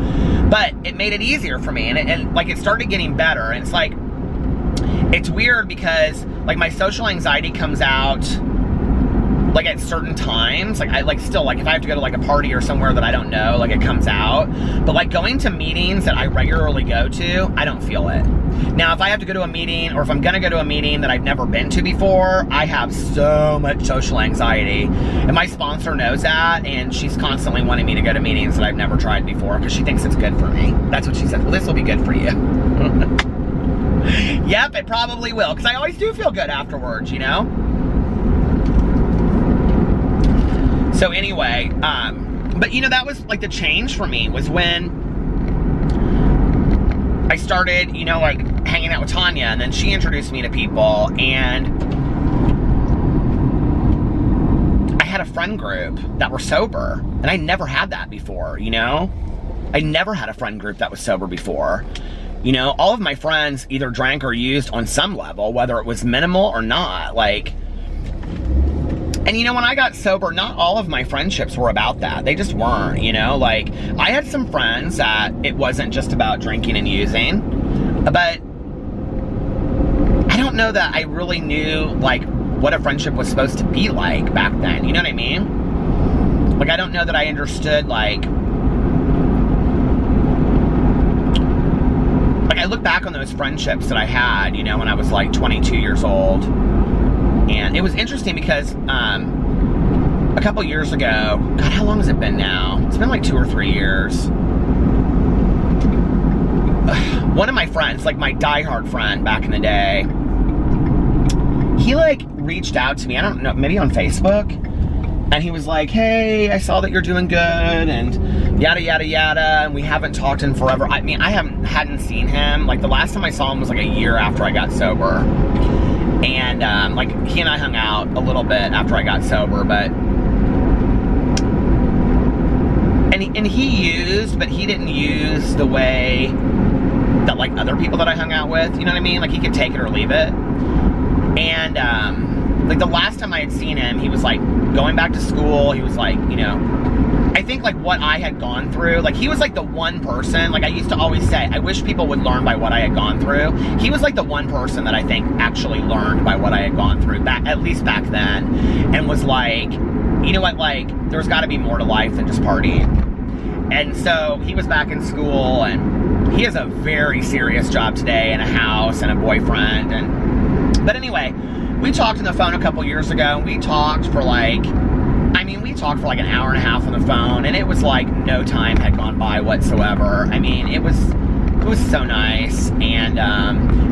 [SPEAKER 1] But it made it easier for me. And like, it started getting better. And it's like, it's weird because like my social anxiety comes out like at certain times. Like I like still like if I have to go to like a party or somewhere that I don't know, like it comes out. But like going to meetings that I regularly go to, I don't feel it. Now if I have to go to a meeting, or if I'm gonna go to a meeting that I've never been to before, I have so much social anxiety. And my sponsor knows that, and she's constantly wanting me to go to meetings that I've never tried before because she thinks it's good for me. That's what she said. Well, this will be good for you. Yep, it probably will, because I always do feel good afterwards, you know? So anyway, but you know, that was like the change for me was when I started, you know, like hanging out with Tanya, and then she introduced me to people, and I had a friend group that were sober, and I never had that before, you know? I never had a friend group that was sober before. You know, all of my friends either drank or used on some level, whether it was minimal or not, like, and you know, when I got sober, not all of my friendships were about that. They just weren't, you know, like, I had some friends that it wasn't just about drinking and using, but I don't know that I really knew, like, what a friendship was supposed to be like back then, you know what I mean? Like, I don't know that I understood, like, I look back on those friendships that I had, you know, when I was like 22 years old. And it was interesting because a couple years ago, God, how long has it been now? It's been like 2 or 3 years. One of my friends, like my diehard friend back in the day, he like reached out to me, I don't know, maybe on Facebook. And he was like, hey, I saw that you're doing good, and yada, yada, yada, and we haven't talked in forever. I mean, I hadn't seen him. Like, the last time I saw him was like a year after I got sober. And, like, he and I hung out a little bit after I got sober, but and he used, but he didn't use the way that like other people that I hung out with, you know what I mean? Like he could take it or leave it. And like the last time I had seen him, he was like going back to school. He was like, you know, I think like what I had gone through, like he was like the one person, like I used to always say, I wish people would learn by what I had gone through. He was like the one person that I think actually learned by what I had gone through, at least back then, and was like, you know what, like there's got to be more to life than just partying. And so he was back in school, and he has a very serious job today, and a house and a boyfriend. But anyway, we talked on the phone a couple years ago. We talked for like, we talked for like an hour and a half on the phone, and it was like no time had gone by whatsoever. I mean, it was so nice. And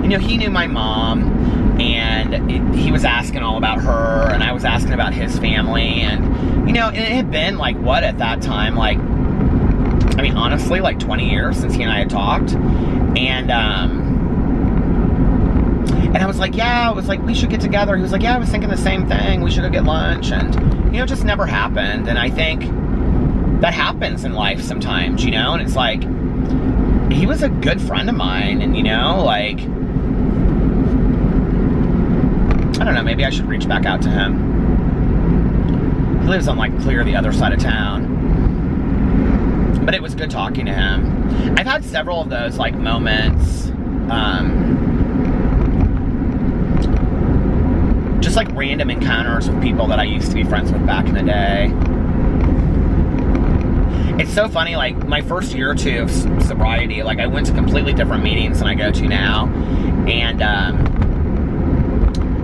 [SPEAKER 1] you know, he knew my mom, and he was asking all about her, and I was asking about his family. And you know, it had been like, what at that time, like, I mean, honestly, like 20 years since he and I had talked. And I was like, yeah, I was like, we should get together. He was like, yeah, I was thinking the same thing. We should go get lunch. And, you know, it just never happened. And I think that happens in life sometimes, you know? And it's like, he was a good friend of mine. And, you know, like, I don't know, maybe I should reach back out to him. He lives on, like, clear the other side of town. But it was good talking to him. I've had several of those, like, moments, just like random encounters with people that I used to be friends with back in the day. It's so funny, like my first year or two of sobriety, like I went to completely different meetings than I go to now. And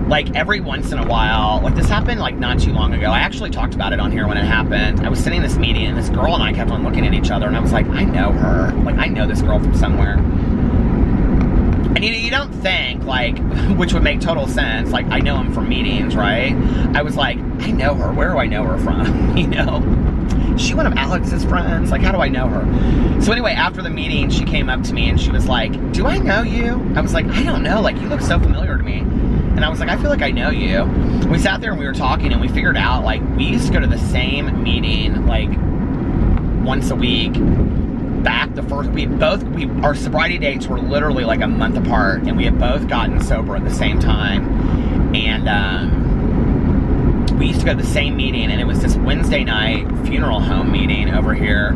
[SPEAKER 1] like every once in a while, like this happened like not too long ago. I actually talked about it on here when it happened. I was sitting in this meeting, and this girl and I kept on looking at each other, and I was like, I know her. Like I know this girl from somewhere. And you don't think, like, which would make total sense, like, I know him from meetings, right? I was like, I know her. Where do I know her from? You know? Is she one of Alex's friends? Like, how do I know her? So anyway, after the meeting, she came up to me, and she was like, do I know you? I was like, I don't know. Like, you look so familiar to me. And I was like, I feel like I know you. We sat there, and we were talking, and we figured out, like, we used to go to the same meeting, like, once a week. Back the first, our sobriety dates were literally like a month apart, and we had both gotten sober at the same time. And we used to go to the same meeting, and it was this Wednesday night funeral home meeting over here.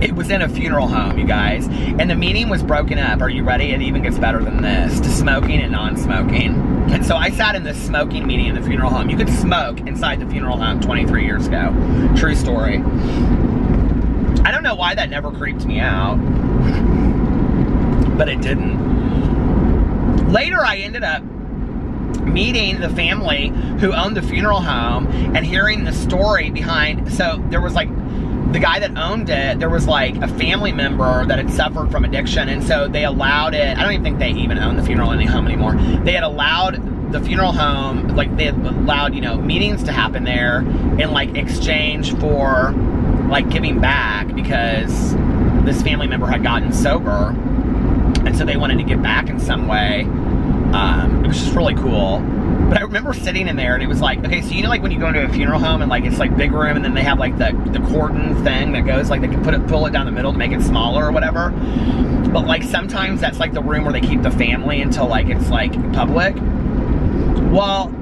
[SPEAKER 1] It was in a funeral home, you guys, and the meeting was broken up. Are you ready? It even gets better than this, to smoking and non-smoking. And so I sat in this smoking meeting in the funeral home. You could smoke inside the funeral home 23 years ago. True story. I don't know why that never creeped me out, but it didn't. Later, I ended up meeting the family who owned the funeral home and hearing the story behind. So there was like, the guy that owned it, there was like a family member that had suffered from addiction, and so they allowed it. I don't even think they even own the funeral home anymore. They had allowed the funeral home, like they had allowed, you know, meetings to happen there in like exchange for like giving back, because this family member had gotten sober, and so they wanted to give back in some way. It was just really cool. But I remember sitting in there, and it was like, okay, so you know, like when you go into a funeral home and like it's like big room, and then they have like the cordon thing that goes, like they can pull it down the middle to make it smaller or whatever. But like sometimes that's like the room where they keep the family until like it's like public. Well,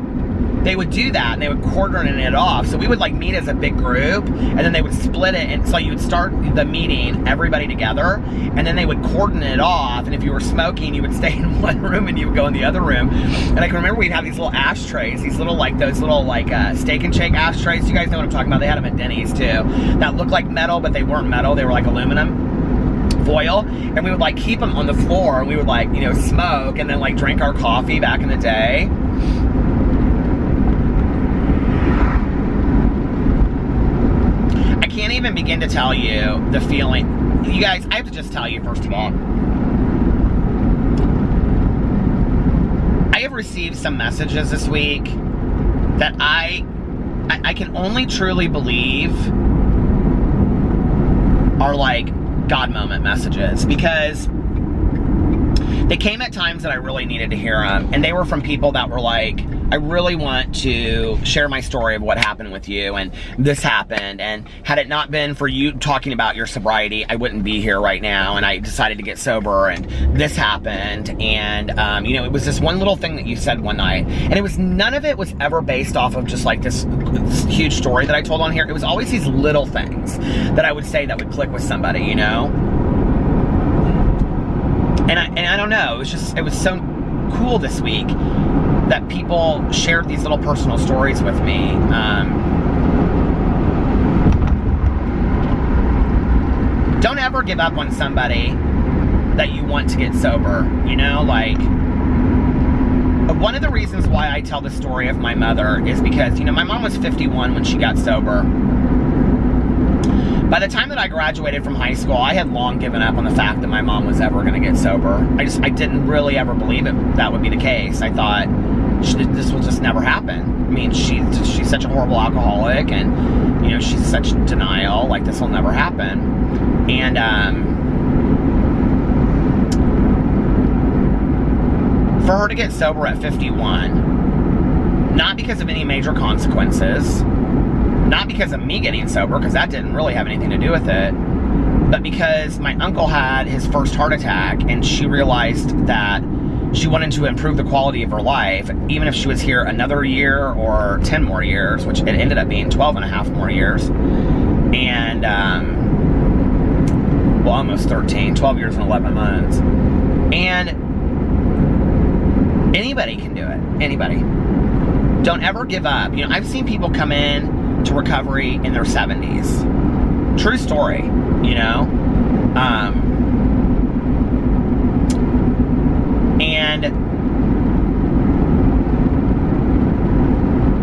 [SPEAKER 1] they would do that, and they would cordon it off. So we would like meet as a big group, and then they would split it, and so you would start the meeting, everybody together, and then they would cordon it off, and if you were smoking, you would stay in one room, and you would go in the other room. And I can remember we'd have these little ashtrays, these little like, those little like steak and shake ashtrays. You guys know what I'm talking about. They had them at Denny's too, that looked like metal, but they weren't metal. They were like aluminum foil, and we would like keep them on the floor, and we would like, you know, smoke, and then like drink our coffee back in the day. I can't even begin to tell you the feeling. You guys, I have to just tell you, first of all, I have received some messages this week that I can only truly believe are like God moment messages, because they came at times that I really needed to hear them, and they were from people that were like, I really want to share my story of what happened with you, and this happened, and had it not been for you talking about your sobriety, I wouldn't be here right now, and I decided to get sober, and this happened, and you know, it was this one little thing that you said one night, and it was, none of it was ever based off of just like this huge story that I told on here. It was always these little things that I would say that would click with somebody, you know? And I don't know, it was so cool this week that people shared these little personal stories with me. Don't ever give up on somebody that you want to get sober, you know, like, one of the reasons why I tell the story of my mother is because, you know, my mom was 51 when she got sober. By the time that I graduated from high school, I had long given up on the fact that my mom was ever going to get sober. I didn't really ever believe that would be the case. I thought, this will just never happen. I mean, she's such a horrible alcoholic, and, you know, she's such denial, like, this will never happen. And, for her to get sober at 51, not because of any major consequences, not because of me getting sober, because that didn't really have anything to do with it, but because my uncle had his first heart attack, and she realized that she wanted to improve the quality of her life, even if she was here another year or 10 more years, which it ended up being 12 and a half more years. And, well, almost 13, 12 years and 11 months. And anybody can do it. Anybody. Don't ever give up. You know, I've seen people come in to recovery in their 70s. True story, you know? And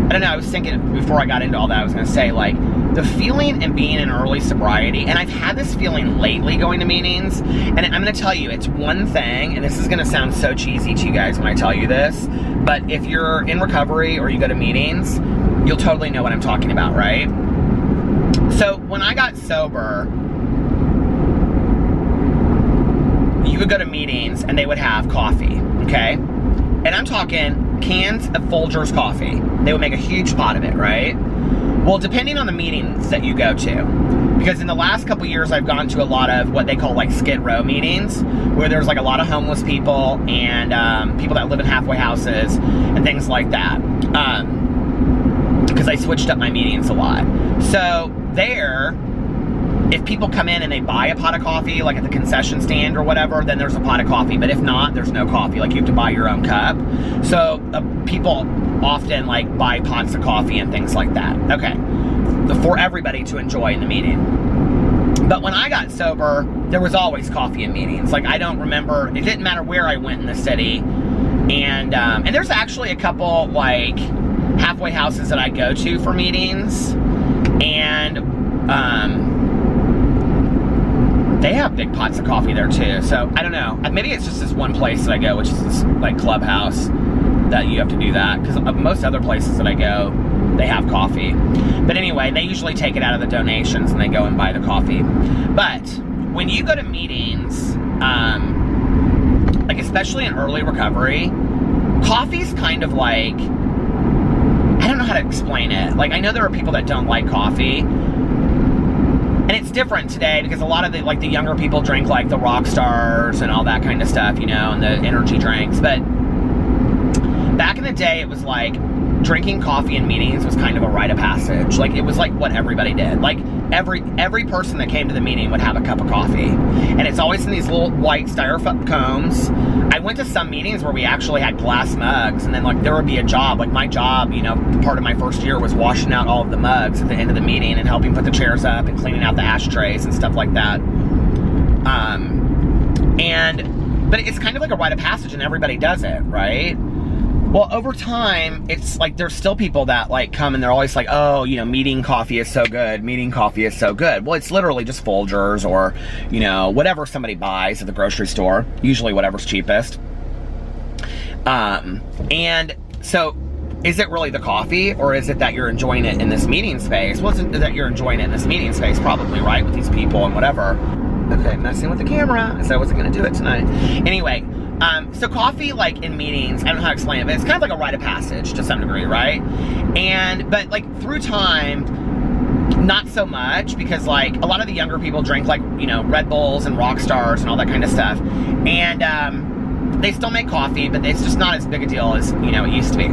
[SPEAKER 1] I don't know, I was thinking before I got into all that, I was going to say, like, the feeling in being in early sobriety, and I've had this feeling lately going to meetings, and I'm going to tell you, it's one thing, and this is going to sound so cheesy to you guys when I tell you this, but if you're in recovery or you go to meetings, you'll totally know what I'm talking about, right? So when I got sober, you would go to meetings and they would have coffee, okay? And I'm talking cans of Folgers coffee. They would make a huge pot of it, right? Well, depending on the meetings that you go to, because in the last couple years I've gone to a lot of what they call like Skid Row meetings, where there's like a lot of homeless people and people that live in halfway houses and things like that. Because I switched up my meetings a lot. So there, if people come in and they buy a pot of coffee, like at the concession stand or whatever, then there's a pot of coffee. But if not, there's no coffee. Like, you have to buy your own cup. So people often like buy pots of coffee and things like that. Okay. For everybody to enjoy in the meeting. But when I got sober, there was always coffee in meetings. Like, I don't remember, it didn't matter where I went in the city. And there's actually a couple like halfway houses that I go to for meetings. And they have big pots of coffee there too. So I don't know. Maybe it's just this one place that I go, which is this like clubhouse, that you have to do that. Because most other places that I go, they have coffee. But anyway, they usually take it out of the donations and they go and buy the coffee. But when you go to meetings, like especially in early recovery, coffee's kind of like, I don't know how to explain it. Like, I know there are people that don't like coffee. And it's different today because a lot of the younger people drink like the rock stars and all that kind of stuff, you know, and the energy drinks. But back in the day, it was like drinking coffee in meetings was kind of a rite of passage. Like, it was like what everybody did. Like, every person that came to the meeting would have a cup of coffee. And it's always in these little white styrofoam cones. I went to some meetings where we actually had glass mugs, and then like there would be a job, like my job, you know, part of my first year was washing out all of the mugs at the end of the meeting and helping put the chairs up and cleaning out the ashtrays and stuff like that. But it's kind of like a rite of passage and everybody does it, right? Well, over time, it's like there's still people that like come and they're always like, oh, you know, meeting coffee is so good. Meeting coffee is so good. Well, it's literally just Folgers or, you know, whatever somebody buys at the grocery store. Usually whatever's cheapest. And so is it really the coffee, or is it that you're enjoying it in this meeting space? Well, it's that you're enjoying it in this meeting space, probably, right? With these people and whatever. Okay, messing with the camera. I said I wasn't going to do it tonight. Anyway, So coffee, like in meetings, I don't know how to explain it, but it's kind of like a rite of passage to some degree, right? But like through time, not so much, because like a lot of the younger people drink like, you know, Red Bulls and Rock Stars and all that kind of stuff. And they still make coffee, but it's just not as big a deal as, you know, it used to be.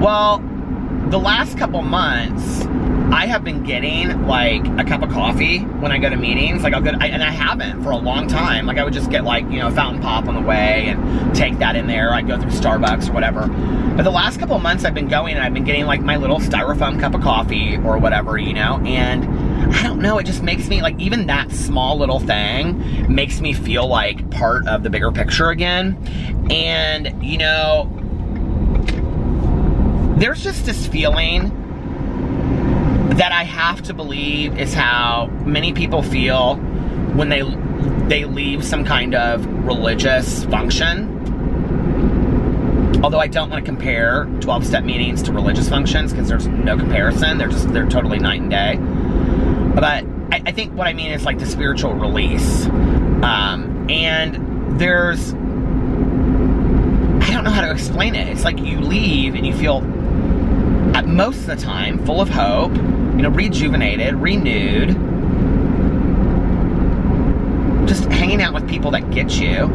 [SPEAKER 1] Well, the last couple months, I have been getting like a cup of coffee when I go to meetings. Like and I haven't for a long time. Like I would just get like, you know, fountain pop on the way and take that in there. I'd go through Starbucks or whatever. But the last couple of months I've been going and I've been getting like my little styrofoam cup of coffee or whatever, you know, and I don't know, it just makes me like, even that small little thing makes me feel like part of the bigger picture again. And, you know, there's just this feeling that I have to believe is how many people feel when they leave some kind of religious function. Although I don't want to compare 12-step meetings to religious functions, because there's no comparison. They're totally night and day. But I think what I mean is like the spiritual release. And there's, I don't know how to explain it. It's like you leave and you feel, at most of the time, full of hope, you know, rejuvenated, renewed, just hanging out with people that get you,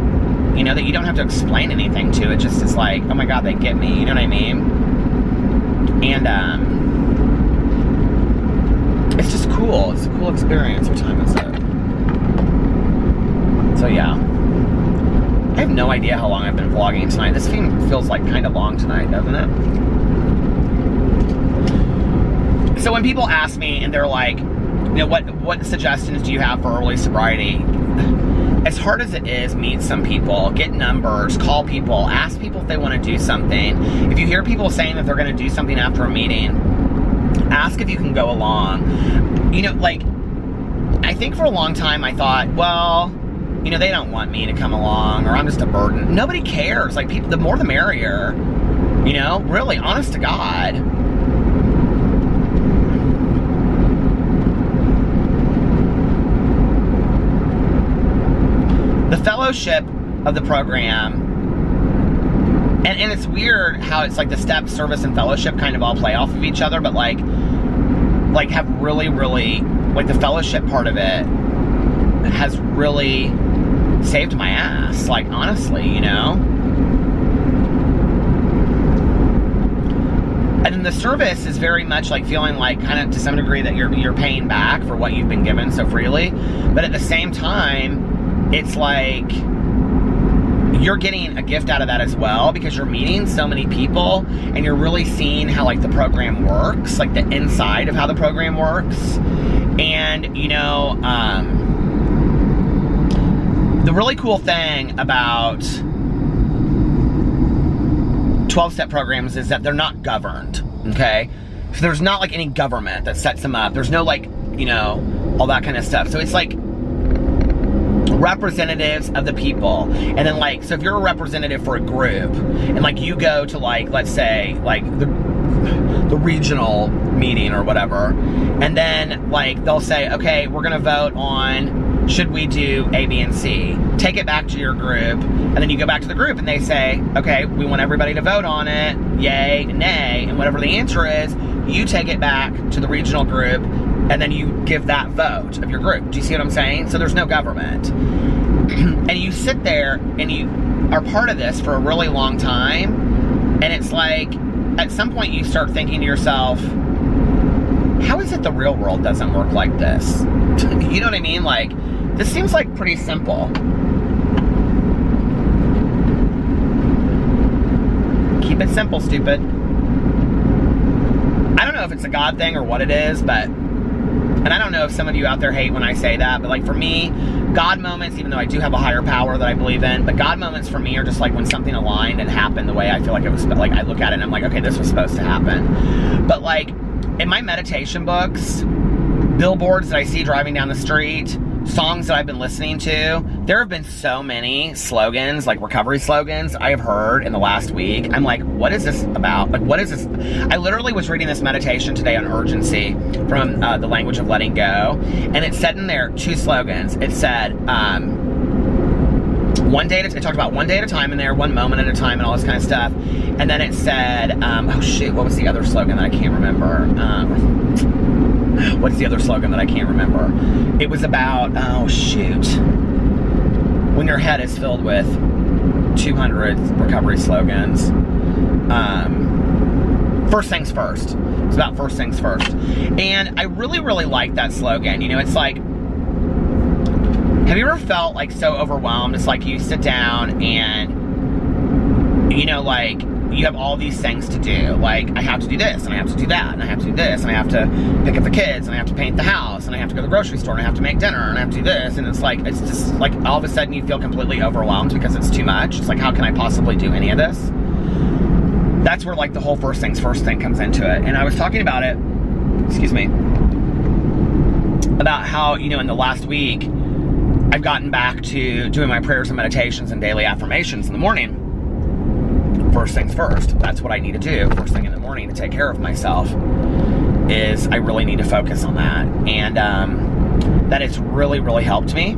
[SPEAKER 1] you know, that you don't have to explain anything to. It just is like, oh my God, they get me, you know what I mean? And, it's just cool. It's a cool experience. What time is it? So yeah. I have no idea how long I've been vlogging tonight. This feels like kind of long tonight, doesn't it? So when people ask me and they're like, you know, what suggestions do you have for early sobriety? As hard as it is, meet some people, get numbers, call people, ask people if they want to do something. If you hear people saying that they're going to do something after a meeting, ask if you can go along. You know, like, I think for a long time I thought, well, you know, they don't want me to come along, or I'm just a burden. Nobody cares. Like, people, the more the merrier. You know, really, honest to God. The fellowship of the program, and it's weird how it's like the step, service, and fellowship kind of all play off of each other, but like have really, like the fellowship part of it has really saved my ass, like honestly, you know? And then the service is very much like feeling like kind of to some degree that you're paying back for what you've been given so freely, but at the same time, it's like you're getting a gift out of that as well, because you're meeting so many people and you're really seeing how like the program works, like the inside of how the program works. And, you know, the really cool thing about 12-step programs is that they're not governed, okay? So there's not like any government that sets them up. There's no like, you know, all that kind of stuff. So it's like representatives of the people. And then like, so if you're a representative for a group and like you go to like, let's say like the regional meeting or whatever, and then like they'll say, okay, we're gonna vote on should we do A, B, and C. Take it back to your group, and then you go back to the group and they say, okay, we want everybody to vote on it, yay, nay, and whatever the answer is, you take it back to the regional group, and then you give that vote of your group. Do you see what I'm saying? So there's no government. And you sit there and you are part of this for a really long time, and it's like, at some point you start thinking to yourself, how is it the real world doesn't work like this? You know what I mean? Like, this seems like pretty simple. Keep it simple, stupid. I don't know if it's a God thing or what it is, but, and I don't know if some of you out there hate when I say that, but like for me, God moments, even though I do have a higher power that I believe in, but God moments for me are just like when something aligned and happened the way I feel like it was, like I look at it and I'm like, okay, this was supposed to happen. But like, in my meditation books, billboards that I see driving down the street, songs that I've been listening to, there have been so many slogans, like recovery slogans, I have heard in the last week. I'm like, what is this about? Like, what is this? I literally was reading this meditation today on urgency from the language of letting go, and it said in there 2 slogans. It said, it talked about one day at a time in there, one moment at a time, and all this kind of stuff. And then it said, oh shit, what was the other slogan that I can't remember? What's the other slogan that I can't remember? It was about, oh shoot, when your head is filled with 200 recovery slogans. First things first. It's about first things first. And I really, really like that slogan. You know, it's like, have you ever felt like so overwhelmed? It's like you sit down and, you know, like, you have all these things to do. Like, I have to do this, and I have to do that, and I have to do this, and I have to pick up the kids, and I have to paint the house, and I have to go to the grocery store, and I have to make dinner, and I have to do this, and it's just like all of a sudden you feel completely overwhelmed because it's too much. It's like, how can I possibly do any of this? That's where like the whole first things first thing comes into it. And I was talking about it, excuse me, about how, you know, in the last week, I've gotten back to doing my prayers and meditations and daily affirmations in the morning. First things first. That's what I need to do first thing in the morning to take care of myself. Is I really need to focus on that. And that it's really, really helped me.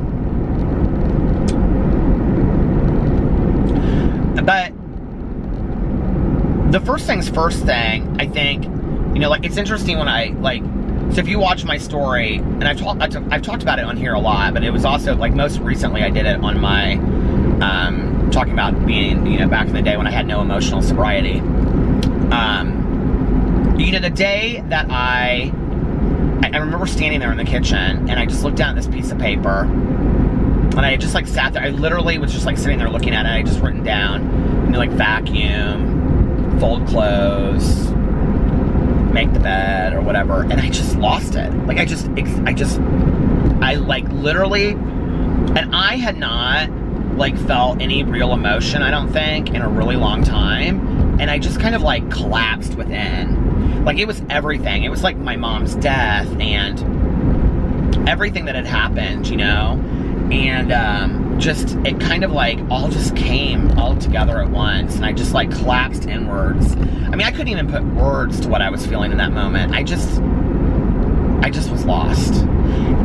[SPEAKER 1] But the first things first thing, I think, you know, like, it's interesting when I, like, so if you watch my story, and I've talked about it on here a lot, but it was also, like, most recently I did it on my, talking about being, you know, back in the day when I had no emotional sobriety. You know, the day that I remember standing there in the kitchen, and I just looked down at this piece of paper, and I just, like, sat there. I literally was just, like, sitting there looking at it. I just written down, you know, like, vacuum, fold clothes, make the bed, or whatever, and I just lost it. Like, I like, literally, and I had not, like, felt any real emotion, I don't think, in a really long time, and I just kind of, like, collapsed within. Like, it was everything. It was, like, my mom's death, and everything that had happened, you know, and, just, it kind of, like, all just came all together at once, and I just, like, collapsed inwards. I mean, I couldn't even put words to what I was feeling in that moment. I just was lost.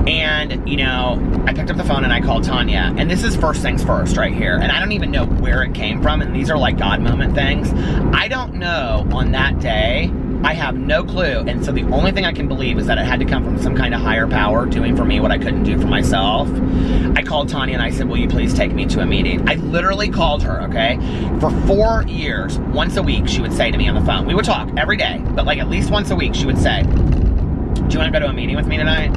[SPEAKER 1] And, you know, I picked up the phone and I called Tanya, and this is first things first right here, and I don't even know where it came from, and these are, like, God moment things. I don't know on that day. I have no clue, and so the only thing I can believe is that it had to come from some kind of higher power doing for me what I couldn't do for myself. I called Tanya and I said, will you please take me to a meeting? I literally called her, okay? For 4 years, once a week, she would say to me on the phone, we would talk every day, but, like, at least once a week, she would say, do you want to go to a meeting with me tonight?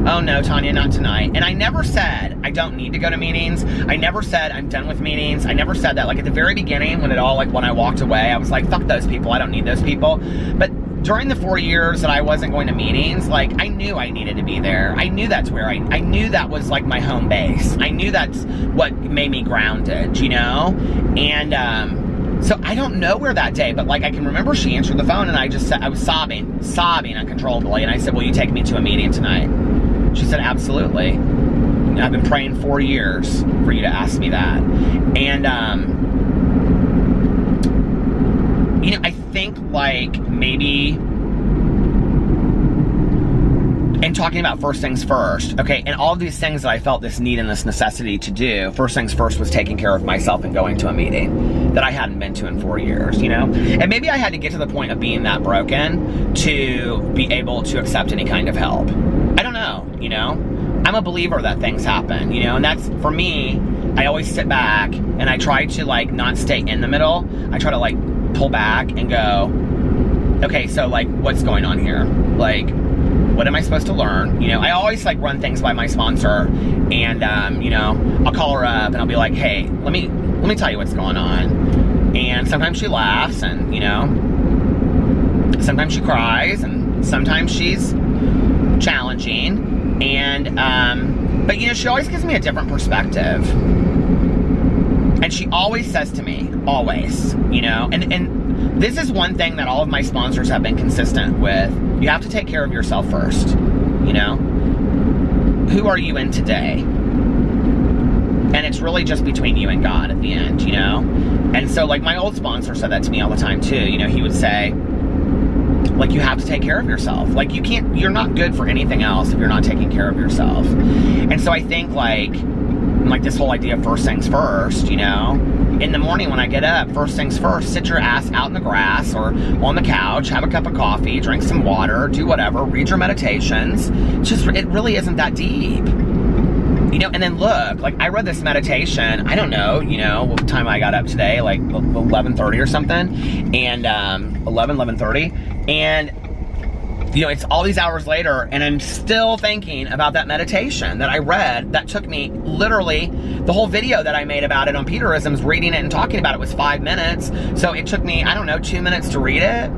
[SPEAKER 1] Oh no, Tanya, not tonight. And I never said I don't need to go to meetings. I never said I'm done with meetings. I never said that. Like, at the very beginning, when I walked away, I was like, fuck those people. I don't need those people. But during the 4 years that I wasn't going to meetings, like, I knew I needed to be there. I knew that's where I knew that was, like, my home base. I knew that's what made me grounded, you know? And, so I don't know where that day, but, like, I can remember she answered the phone, and I was sobbing uncontrollably, and I said, will you take me to a meeting tonight? She said, absolutely. I've been praying 4 years for you to ask me that. And, you know, I think, like, maybe, and talking about first things first, okay, and all of these things that I felt this need and this necessity to do, first things first was taking care of myself and going to a meeting that I hadn't been to in 4 years, you know? And maybe I had to get to the point of being that broken to be able to accept any kind of help. I don't know, you know? I'm a believer that things happen, you know? And that's, for me, I always sit back and I try to, like, not stay in the middle. I try to, like, pull back and go, okay, so, like, what's going on here? Like, what am I supposed to learn? You know, I always, like, run things by my sponsor, and, you know, I'll call her up and I'll be like, hey, let me tell you what's going on. And sometimes she laughs, and, you know, sometimes she cries, and sometimes she's challenging, and, but, you know, she always gives me a different perspective. And she always says to me, always, you know, and this is one thing that all of my sponsors have been consistent with. You have to take care of yourself first, you know? Who are you in today? And it's really just between you and God at the end, you know? And so, like, my old sponsor said that to me all the time, too. You know, he would say, like, you have to take care of yourself. Like, you're not good for anything else if you're not taking care of yourself. And so I think, like, And like this whole idea of first things first, you know? In the morning when I get up, first things first, sit your ass out in the grass or on the couch, have a cup of coffee, drink some water, do whatever, read your meditations. It really isn't that deep. You know, and then look, like I read this meditation, I don't know, you know, what time I got up today, like 11:30 or something, and 11:30, and you know, it's all these hours later, and I'm still thinking about that meditation that I read that took me literally, the whole video that I made about it on Peterisms, reading it and talking about it was 5 minutes, so it took me, I don't know, 2 minutes to read it.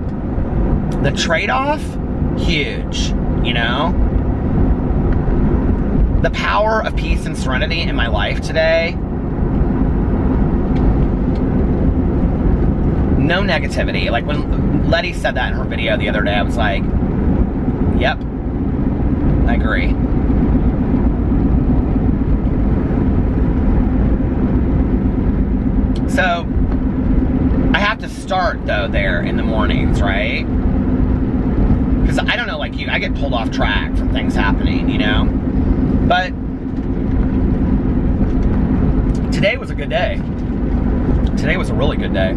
[SPEAKER 1] The trade-off, huge, you know? The power of peace and serenity in my life today. No negativity. Like when Letty said that in her video the other day, I was like, yep, I agree. So, I have to start though there in the mornings, right? Because I don't know, like you, I get pulled off track from things happening, you know? But today was a good day. Today was a really good day.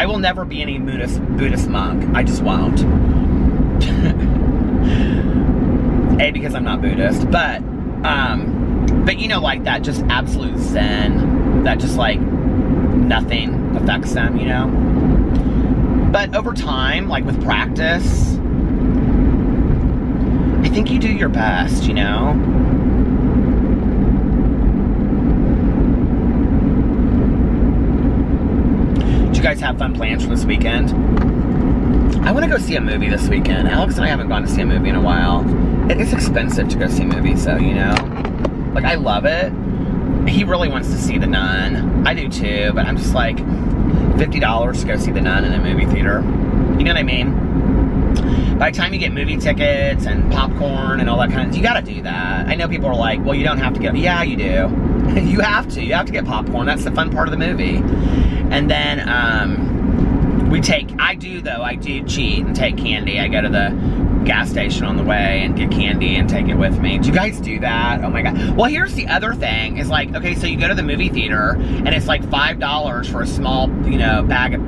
[SPEAKER 1] I will never be any Buddhist monk. I just won't. A, because I'm not Buddhist, but you know, like that just absolute zen, that just like nothing affects them, you know? But over time, like with practice, I think you do your best, you know? Did you guys have fun plans for this weekend? I want to go see a movie this weekend. Alex and I haven't gone to see a movie in a while. It is expensive to go see movies, so, you know? Like, I love it. He really wants to see The Nun. I do too, but I'm just like, $50 to go see The Nun in a movie theater. You know what I mean? By the time you get movie tickets and popcorn and all that kind of, you gotta do that. I know people are like, well, you don't have to get, yeah, you do. You have to get popcorn. That's the fun part of the movie. And then, I do cheat and take candy. I go to the gas station on the way and get candy and take it with me. Do you guys do that? Oh my God. Well, here's the other thing is like, okay, so you go to the movie theater and it's like $5 for a small, you know, bag of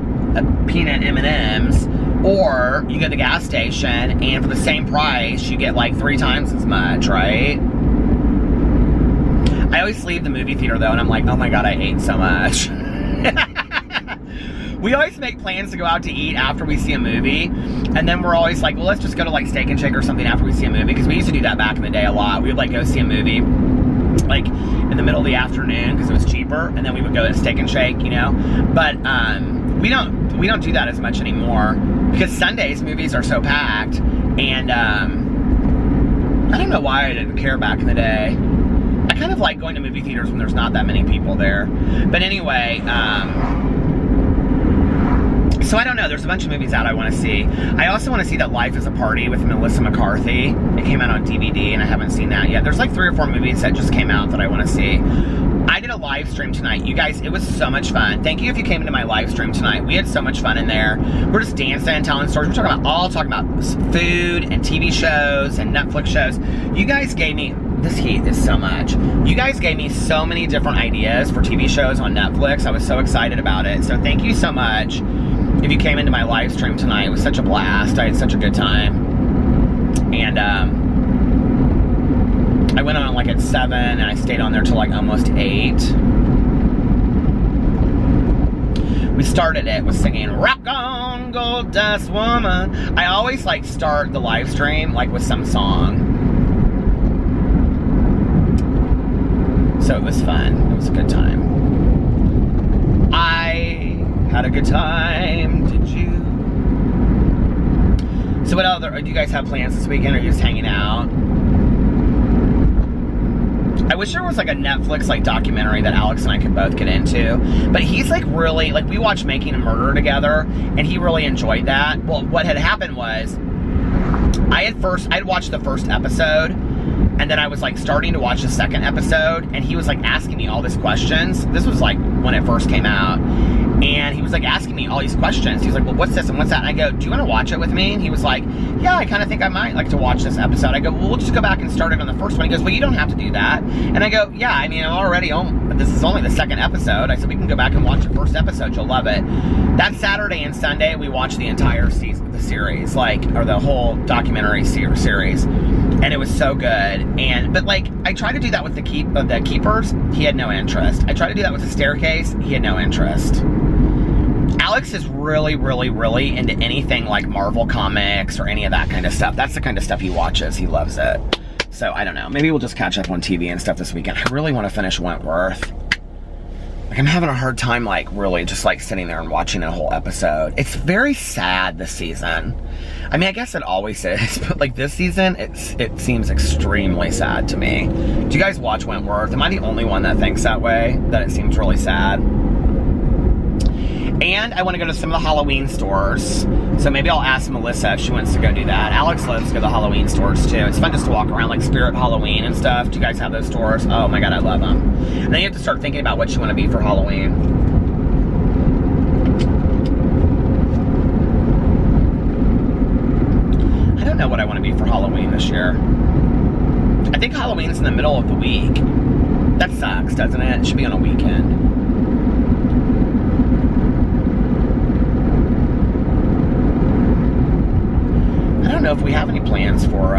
[SPEAKER 1] peanut M&Ms, or you go to the gas station and for the same price, you get like 3 times as much, right? I always leave the movie theater though and I'm like, oh my God, I ate so much. We always make plans to go out to eat after we see a movie, and then we're always like, well, let's just go to like Steak and Shake or something after we see a movie, because we used to do that back in the day a lot. We would like go see a movie like in the middle of the afternoon because it was cheaper, and then we would go to Steak and Shake, you know. But we don't do that as much anymore because Sundays movies are so packed, and I don't know why I didn't care back in the day. I kind of like going to movie theaters when there's not that many people there. But anyway, so I don't know, there's a bunch of movies out I want to see. I also want to see that Life is a Party with Melissa McCarthy. It came out on DVD and I haven't seen that yet. There's like 3 or 4 movies that just came out that I want to see. I did a live stream tonight. You guys, it was so much fun. Thank you if you came into my live stream tonight. We had so much fun in there. We're just dancing, telling stories. We're talking about food and TV shows and Netflix shows. You guys gave me, this heat is so much. You guys gave me so many different ideas for TV shows on Netflix. I was so excited about it. So thank you so much. If you came into my live stream tonight, it was such a blast. I had such a good time. And I went on like at 7 and I stayed on there till like almost 8. We started it with singing Rock On Gold Dust Woman. I always like start the live stream like with some song. So it was fun. It was a good time. I had a good time, did you? So what other, do you guys have plans this weekend, or are you just hanging out? I wish there was like a Netflix like documentary that Alex and I could both get into, but he's like really, like we watched Making a Murderer together, and he really enjoyed that. Well, what had happened was, I'd watched the first episode, and then I was like starting to watch the second episode, and he was like asking me all these questions. This was like when it first came out. And he was like asking me all these questions. He was like, well, what's this and what's that? And I go, do you want to watch it with me? And he was like, yeah, I kind of think I might like to watch this episode. I go, well, we'll just go back and start it on the first one. He goes, well, you don't have to do that. And I go, yeah, I mean, I'm already on, this is only the second episode. I said, we can go back and watch the first episode. You'll love it. That Saturday and Sunday, we watched the entire season, the series, like, or the whole documentary series. And it was so good. But like, I tried to do that with the Keepers. He had no interest. I tried to do that with the Staircase. He had no interest. Alex is really, really, really into anything like Marvel Comics or any of that kind of stuff. That's the kind of stuff he watches. He loves it. So, I don't know. Maybe we'll just catch up on TV and stuff this weekend. I really want to finish Wentworth. Like, I'm having a hard time, like, really just, like, sitting there and watching a whole episode. It's very sad this season. I mean, I guess it always is, but, like, this season, it seems extremely sad to me. Do you guys watch Wentworth? Am I the only one that thinks that way? That it seems really sad? And I want to go to some of the Halloween stores. So maybe I'll ask Melissa if she wants to go do that. Alex loves to go to the Halloween stores too. It's fun just to walk around like Spirit Halloween and stuff. Do you guys have those stores? Oh my God, I love them. And then you have to start thinking about what you want to be for Halloween. I don't know what I want to be for Halloween this year. I think Halloween's in the middle of the week. That sucks, doesn't it? It should be on a weekend. I don't know if we have any plans for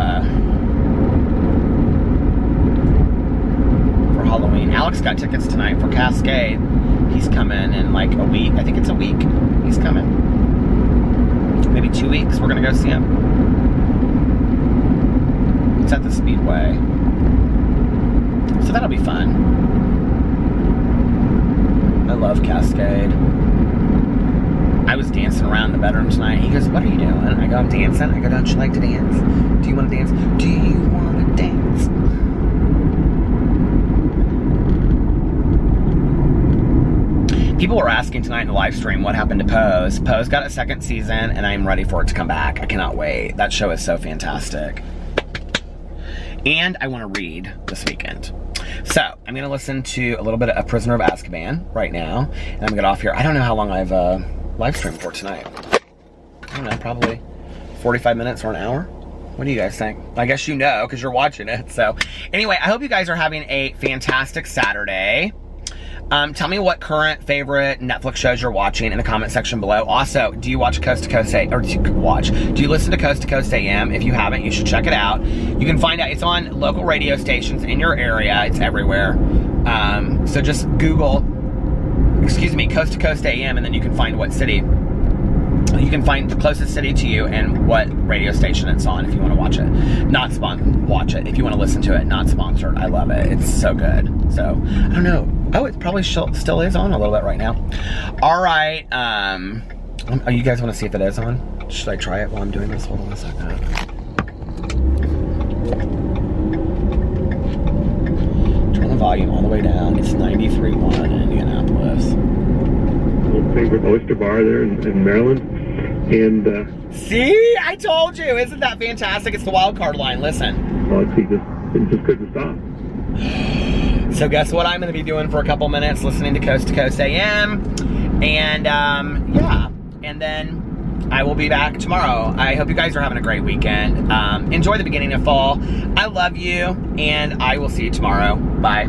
[SPEAKER 1] Halloween. Alex got tickets tonight for Cascade. He's coming in like a week. I think it's a week. He's coming. Maybe 2 weeks. We're gonna go see him. It's at the Speedway. So that'll be fun. I love Cascade. I was dancing around the bedroom tonight. He goes, what are you doing? I go, I'm dancing. I go, don't you like to dance? Do you want to dance? Do you want to dance? People were asking tonight in the live stream what happened to Pose. Pose got a second season, and I'm ready for it to come back. I cannot wait. That show is so fantastic. And I want to read this weekend. So, I'm going to listen to a little bit of A Prisoner of Azkaban right now, and I'm going to get off here. I don't know how long I've live streamed for tonight. I don't know, probably 45 minutes or an hour. What do you guys think? I guess you know, because you're watching it. So, anyway, I hope you guys are having a fantastic Saturday. Tell me what current favorite Netflix shows you're watching in the comment section below. Also, do you watch Coast to Coast AM? Or do you listen to Coast to Coast AM? If you haven't, you should check it out. You can find out, it's on local radio stations in your area. It's everywhere. So just Google, Coast to Coast AM, and then you can find what city. You can find the closest city to you and what radio station it's on if you want to watch it. Watch it if you want to listen to it. Not sponsored. I love it. It's so good. So, I don't know. Oh, it probably still is on a little bit right now. All right. You guys want to see if it is on? Should I try it while I'm doing this? Hold on a second. Turn the volume all the way down. It's 93.1 in Indianapolis.
[SPEAKER 3] Old favorite oyster bar there in Maryland. And
[SPEAKER 1] see, I told you. Isn't that fantastic? It's the wild card line. Listen.
[SPEAKER 3] well, he just couldn't stop.
[SPEAKER 1] So guess what I'm going to be doing for a couple minutes? Listening to Coast AM. And yeah. And then I will be back tomorrow. I hope you guys are having a great weekend. Enjoy the beginning of fall. I love you. And I will see you tomorrow. Bye.